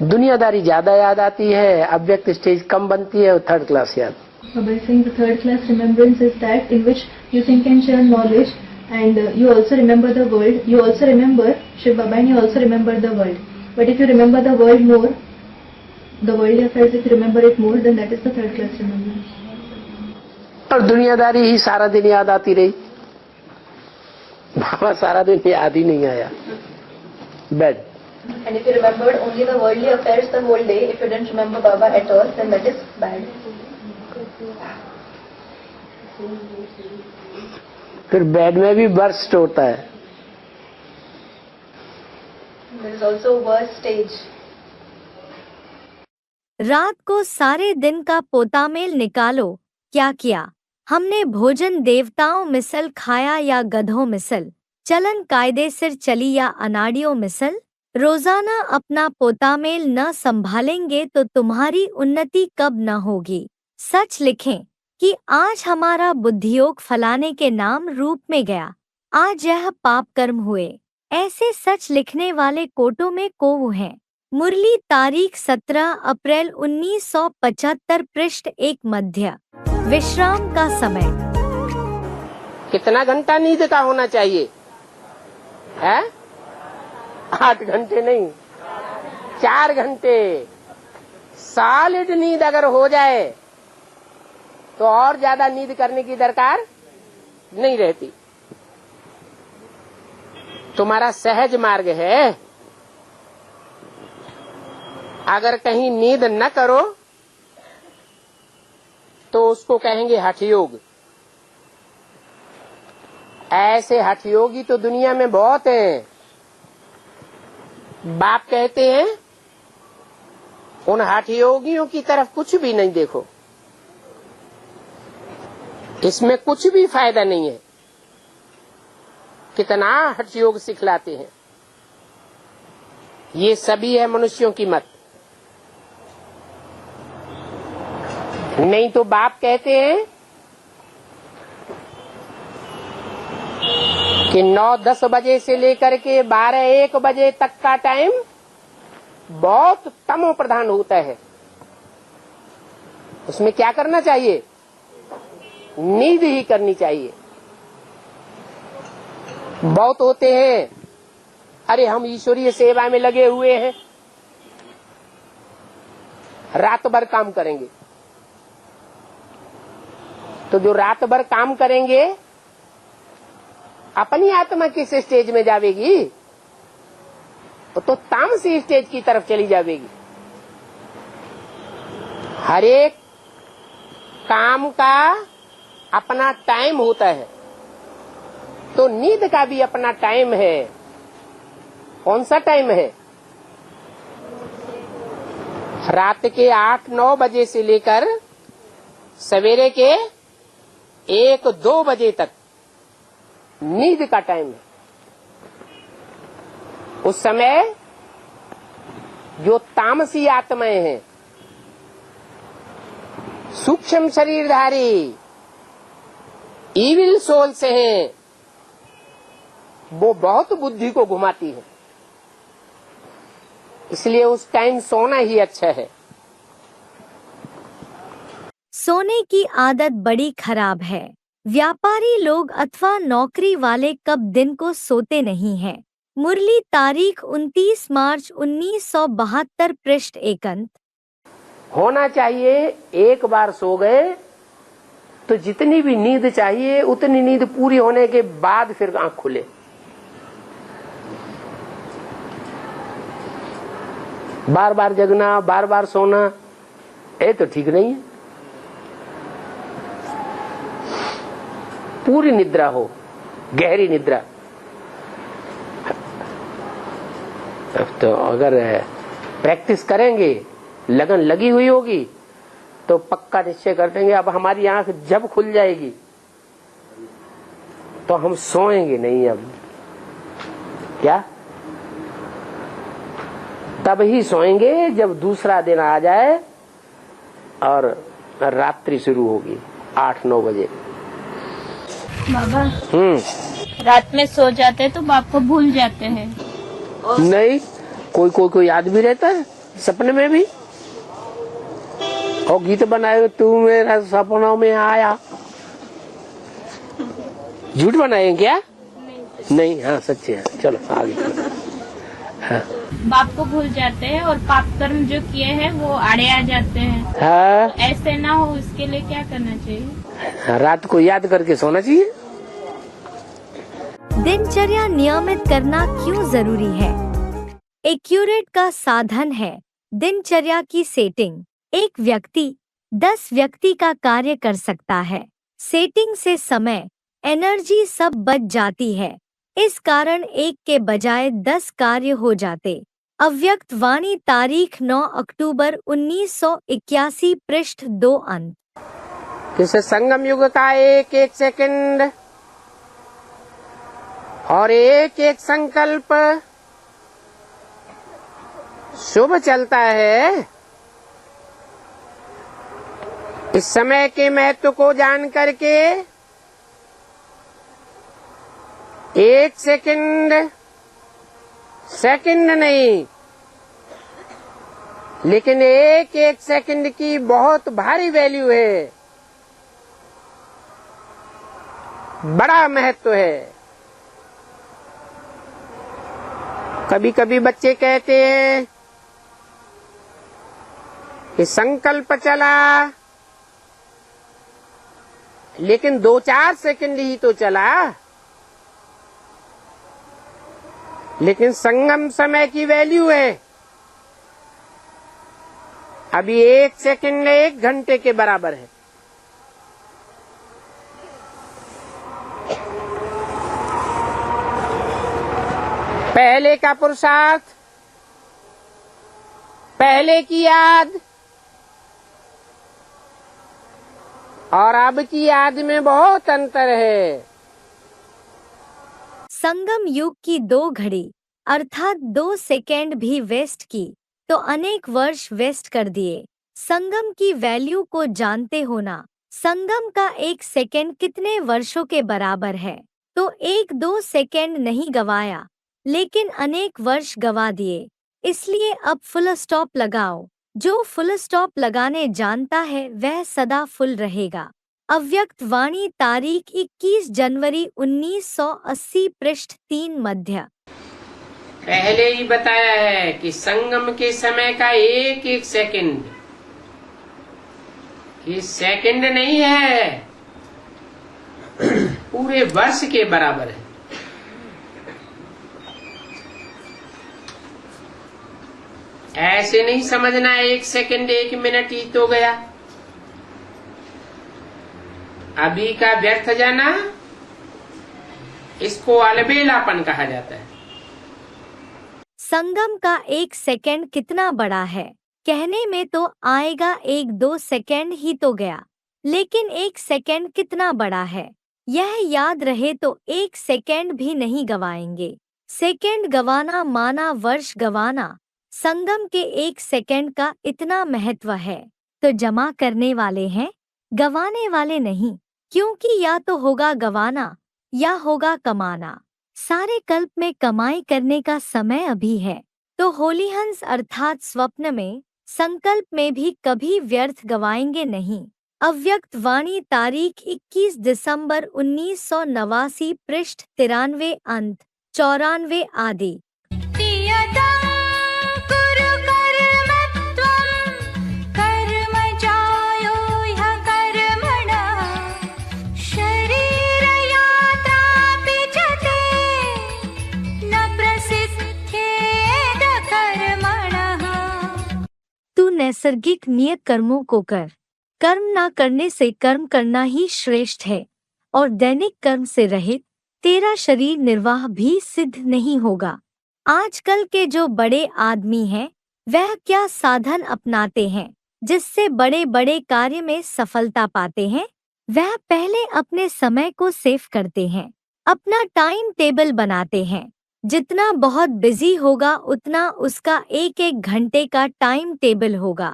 दुनियादारी ज्यादा याद आती है, अव्यक्त स्टेज कम बनती है, और थर्ड क्लास याद। Baba is saying the third class remembrance is that in which you think and share knowledge, and you also remember the world. You also remember Shiv Baba, and you also remember the world. But if you remember the world more, the worldly affairs, if you remember it more, then that is the third class remembrance. और दुनियादारी ही सारा दिन याद आती रही, बाबा सारा दिन याद ही नहीं आया। Bad. And if you remembered only the worldly affairs the whole day, if you didn't remember Baba at all, then that is bad. फिर बेड में भी बर्स्ट होता है। There is also a worse stage. रात को सारे दिन का पोतामेल निकालो, क्या किया, हमने भोजन देवताओं मिसल खाया या गधों मिसल, चलन कायदे सिर चली या अनाड़ियों मिसल। रोजाना अपना पोतामेल न संभालेंगे तो तुम्हारी उन्नति कब न होगी। सच लिखें कि आज हमारा बुद्धियोग फलाने के नाम रूप में गया, आज यह पाप कर्म हुए। ऐसे सच लिखने वाले कोटों में कोव हैं। मुरली तारीख 17 अप्रैल 1975 पृष्ठ 1 मध्य। विश्राम का समय। कितना घंटा नींद का होना चाहिए है? 8 घंटे नहीं, 4 घंटे सॉलिड नींद अगर हो जाए तो और ज्यादा नींद करने की दरकार नहीं रहती। तुम्हारा सहज मार्ग है, अगर कहीं नींद न करो तो उसको कहेंगे हठ योग। ऐसे हठ योगी तो दुनिया में बहुत हैं। बाप कहते हैं उन हठ योगियों की तरफ कुछ भी नहीं देखो, इसमें कुछ भी फायदा नहीं है। कितना हठ योग सिखलाते हैं, ये सभी है मनुष्यों की मत। नहीं तो बाप कहते हैं कि 9-10 बजे से लेकर के 12-1 बजे तक का टाइम बहुत तमो प्रधान होता है। उसमें क्या करना चाहिए? नींद ही करनी चाहिए। बहुत होते हैं, अरे हम ईश्वरीय सेवा में लगे हुए हैं, रात भर काम करेंगे। तो जो रात भर काम करेंगे अपनी आत्मा किस स्टेज में जावेगी? तो तामसी स्टेज की तरफ चली जावेगी। हर एक काम का अपना टाइम होता है, तो नींद का भी अपना टाइम है। कौन सा टाइम है? रात के 8-9 बजे से लेकर सवेरे के 1-2 बजे तक नींद का टाइम है। उस समय जो तामसी आत्माएं हैं, सूक्ष्म शरीरधारी इविल सोल से हैं, वो बहुत बुद्धि को घुमाती है। इसलिए उस टाइम सोना ही अच्छा है। सोने की आदत बड़ी खराब है। व्यापारी लोग अथवा नौकरी वाले कब दिन को सोते नहीं हैं। मुरली तारीख 29 मार्च 1972 पृष्ठ 1 अंत। होना चाहिए एक बार सो गए तो जितनी भी नींद चाहिए उतनी नींद पूरी होने के बाद फिर आंख खुले। बार बार जगना, बार बार सोना, ये तो ठीक नहीं है। पूरी निद्रा हो, गहरी निद्रा। तो अगर प्रैक्टिस करेंगे, लगन लगी हुई होगी, तो पक्का निश्चय कर देंगे अब हमारी आंख जब खुल जाएगी तो हम सोएंगे नहीं। अब क्या? तब ही सोएंगे जब दूसरा दिन आ जाए और रात्रि शुरू होगी 8-9 बजे। बाबा रात में सो जाते तो बाप को भूल जाते हैं। नहीं, कोई याद भी रहता है सपने में भी। और गीत बनाए तू मेरा सपनों में आया, झूठ बनाए क्या? नहीं, हाँ सच्चे है। चलो आगे। हाँ। बाप को भूल जाते हैं और पाप कर्म जो किए हैं वो आड़े आ जाते हैं। हाँ। तो ऐसे ना हो, इसके लिए क्या करना चाहिए? रात को याद करके सोना चाहिए। दिनचर्या नियमित करना क्यों जरूरी है? एक्यूरेट का साधन है दिनचर्या की सेटिंग। एक व्यक्ति 10 व्यक्ति का कार्य कर सकता है। सेटिंग से समय, एनर्जी सब बच जाती है। इस कारण एक के बजाय 10 कार्य हो जाते। अव्यक्त वाणी तारीख 9 अक्टूबर 1981 पृष्ठ 2 अंत। किस संगम युग का एक एक सेकंड और एक एक संकल्प शुभ चलता है। इस समय के महत्व को जान करके एक सेकंड नहीं, लेकिन एक एक सेकंड की बहुत भारी वैल्यू है, बड़ा महत्व है। कभी कभी बच्चे कहते हैं कि संकल्प चला, लेकिन 2-4 सेकंड ही तो चला। लेकिन संगम समय की वैल्यू है। अभी 1 सेकंड 1 घंटे के बराबर है। पहले का पुरुषार्थ, पहले की याद और अब की याद में बहुत अंतर है। संगम युग की 2 घड़ी अर्थात 2 सेकेंड भी वेस्ट की तो अनेक वर्ष वेस्ट कर दिए। संगम की वैल्यू को जानते हो ना। संगम का 1 सेकेंड कितने वर्षों के बराबर है। तो 1-2 सेकेंड नहीं गवाया, लेकिन अनेक वर्ष गवा दिए। इसलिए अब फुल स्टॉप लगाओ। जो फुल स्टॉप लगाने जानता है वह सदा फुल रहेगा। अव्यक्त वाणी तारीख 21 जनवरी 1980 पृष्ठ 3 मध्य। पहले ही बताया है कि संगम के समय का एक एक सेकंड ये सेकंड नहीं है, पूरे वर्ष के बराबर है। ऐसे नहीं समझना 1 सेकंड 1 मिनट ही तो गया। अभी का व्यर्थ जाना, इसको अलबेलापन कहा जाता है। संगम का 1 सेकेंड कितना बड़ा है कहने में तो आएगा 1-2 सेकेंड ही तो गया, लेकिन 1 सेकेंड कितना बड़ा है यह याद रहे तो 1 सेकेंड भी नहीं गवाएंगे। सेकेंड गवाना माना वर्ष गवाना। संगम के 1 सेकेंड का इतना महत्व है तो जमा करने वाले हैं, गवाने वाले नहीं, क्योंकि या तो होगा गवाना या होगा कमाना। सारे कल्प में कमाई करने का समय अभी है। तो होलीहंस अर्थात स्वप्न में, संकल्प में भी कभी व्यर्थ गवाएंगे नहीं। अव्यक्त वाणी तारीख 21 दिसंबर 1989 पृष्ठ 93 अंत 94 आदि। तू नैसर्गिक नियत कर्मों को कर। कर्म ना करने से कर्म करना ही श्रेष्ठ है, और दैनिक कर्म से रहित तेरा शरीर निर्वाह भी सिद्ध नहीं होगा। आजकल के जो बड़े आदमी हैं वह क्या साधन अपनाते हैं जिससे बड़े बड़े कार्य में सफलता पाते हैं। वह पहले अपने समय को सेव करते हैं, अपना टाइम टेबल बनाते हैं। जितना बहुत बिजी होगा उतना उसका 1-1 घंटे का टाइम टेबल होगा।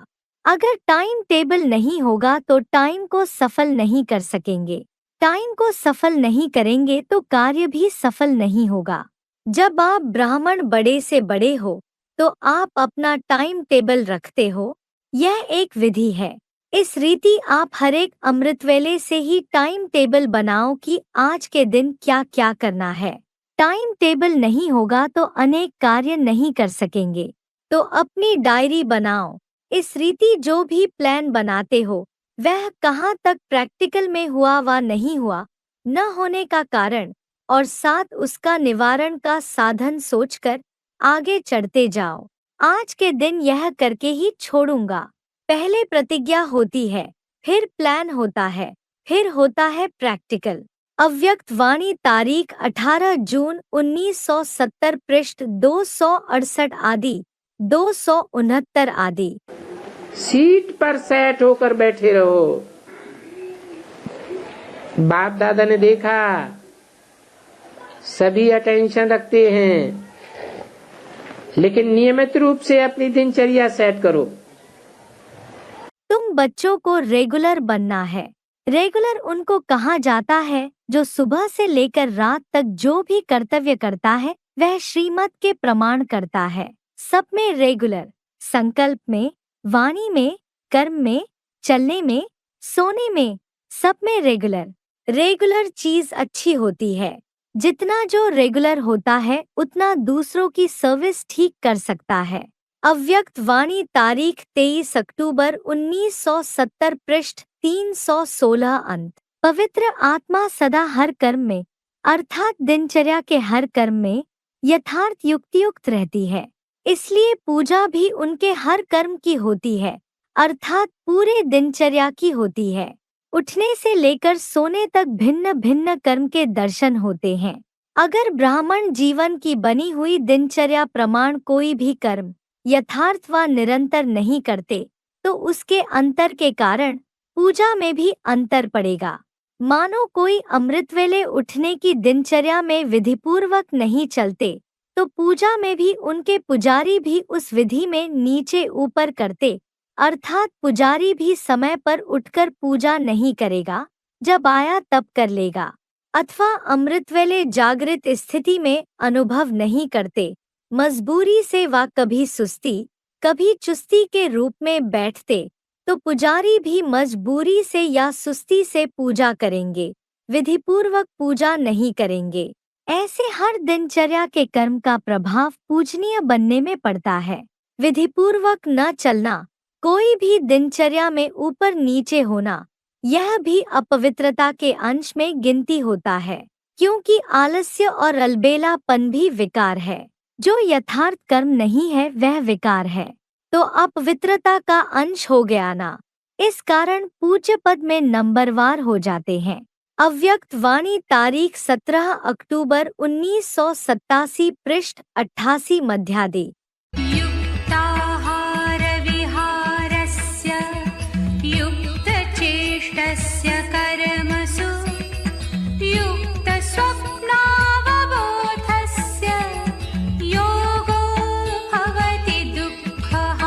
अगर टाइम टेबल नहीं होगा तो टाइम को सफल नहीं कर सकेंगे। टाइम को सफल नहीं करेंगे तो कार्य भी सफल नहीं होगा। जब आप ब्राह्मण बड़े से बड़े हो तो आप अपना टाइम टेबल रखते हो, यह एक विधि है। इस रीति आप हर एक अमृत वेले से ही टाइम टेबल बनाओ कि आज के दिन क्या क्या करना है। टाइम टेबल नहीं होगा तो अनेक कार्य नहीं कर सकेंगे। तो अपनी डायरी बनाओ। इस रीति जो भी प्लान बनाते हो वह कहाँ तक प्रैक्टिकल में हुआ व नहीं हुआ, न होने का कारण और साथ उसका निवारण का साधन सोचकर आगे चढ़ते जाओ। आज के दिन यह करके ही छोड़ूंगा। पहले प्रतिज्ञा होती है, फिर प्लान होता है, फिर होता है प्रैक्टिकल। अव्यक्त वाणी तारीख 18 जून 1970 पृष्ठ 268 आदि 269 आदि। सीट पर सेट होकर बैठे रहो, बाप दादा ने देखा सभी अटेंशन रखते हैं, लेकिन नियमित रूप से अपनी दिनचर्या सेट करो। तुम बच्चों को रेगुलर बनना है। रेगुलर उनको कहा जाता है जो सुबह से लेकर रात तक जो भी कर्तव्य करता है वह श्रीमत के प्रमाण करता है। सब में रेगुलर, संकल्प में, वाणी में, कर्म में, चलने में, सोने में, सब में रेगुलर। रेगुलर चीज अच्छी होती है। जितना जो रेगुलर होता है उतना दूसरों की सर्विस ठीक कर सकता है। अव्यक्त वाणी तारीख 23 अक्टूबर 1970 पृष्ठ 316 अंत। पवित्र आत्मा सदा हर कर्म में अर्थात दिनचर्या के हर कर्म में यथार्थ युक्तियुक्त रहती है। इसलिए पूजा भी उनके हर कर्म की होती है अर्थात पूरे दिनचर्या की होती है। उठने से लेकर सोने तक भिन्न भिन्न कर्म के दर्शन होते हैं। अगर ब्राह्मण जीवन की बनी हुई दिनचर्या प्रमाण कोई भी कर्म यथार्थ व निरंतर नहीं करते तो उसके अंतर के कारण पूजा में भी अंतर पड़ेगा। मानो कोई अमृत वेले उठने की दिनचर्या में विधिपूर्वक नहीं चलते तो पूजा में भी उनके पुजारी भी उस विधि में नीचे ऊपर करते अर्थात पुजारी भी समय पर उठकर पूजा नहीं करेगा, जब आया तब कर लेगा, अथवा अमृत वेले जागृत स्थिति में अनुभव नहीं करते, मजबूरी से व कभी सुस्ती कभी चुस्ती के रूप में बैठते तो पुजारी भी मजबूरी से या सुस्ती से पूजा करेंगे, विधिपूर्वक पूजा नहीं करेंगे। ऐसे हर दिनचर्या के कर्म का प्रभाव पूजनीय बनने में पड़ता है। विधिपूर्वक न चलना, कोई भी दिनचर्या में ऊपर नीचे होना, यह भी अपवित्रता के अंश में गिनती होता है, क्योंकि आलस्य और अलबेलापन भी विकार है। जो यथार्थ कर्म नहीं है वह विकार है, तो अपवित्रता का अंश हो गया ना। इस कारण पूज्य पद में नंबरवार हो जाते हैं। अव्यक्त वाणी तारीख 17 अक्टूबर 1987 पृष्ठ 88 मध्यादि। युक्ताहार विहारस्य युक्तचेष्टस्य कर्मसु युक्तस्वप्नावबोधस्य योगो भवति दुःखः।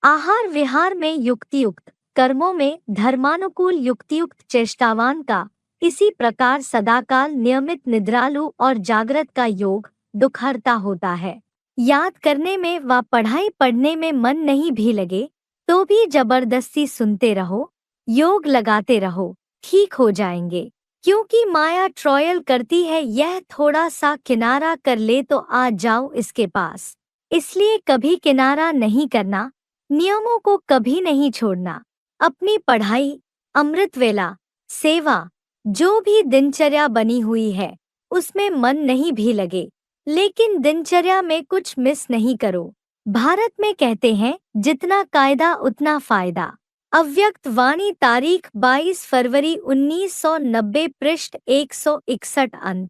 आहार विहार में युक्तियुक्त, कर्मों में धर्मानुकूल युक्तियुक्त चेष्टावान का इसी प्रकार सदाकाल नियमित निद्रालु और जागृत का योग दुखहर्ता होता है। याद करने में व पढ़ाई पढ़ने में मन नहीं भी लगे तो भी जबरदस्ती सुनते रहो, योग लगाते रहो, ठीक हो जाएंगे। क्योंकि माया ट्रायल करती है यह थोड़ा सा किनारा कर ले तो आ जाओ इसके पास। इसलिए कभी किनारा नहीं करना, नियमों को कभी नहीं छोड़ना। अपनी पढ़ाई, अमृतवेला, सेवा, जो भी दिनचर्या बनी हुई है उसमें मन नहीं भी लगे, लेकिन दिनचर्या में कुछ मिस नहीं करो। भारत में कहते हैं जितना कायदा उतना फायदा। अव्यक्त वाणी तारीख 22 फरवरी 1990 पृष्ठ 161 अंत।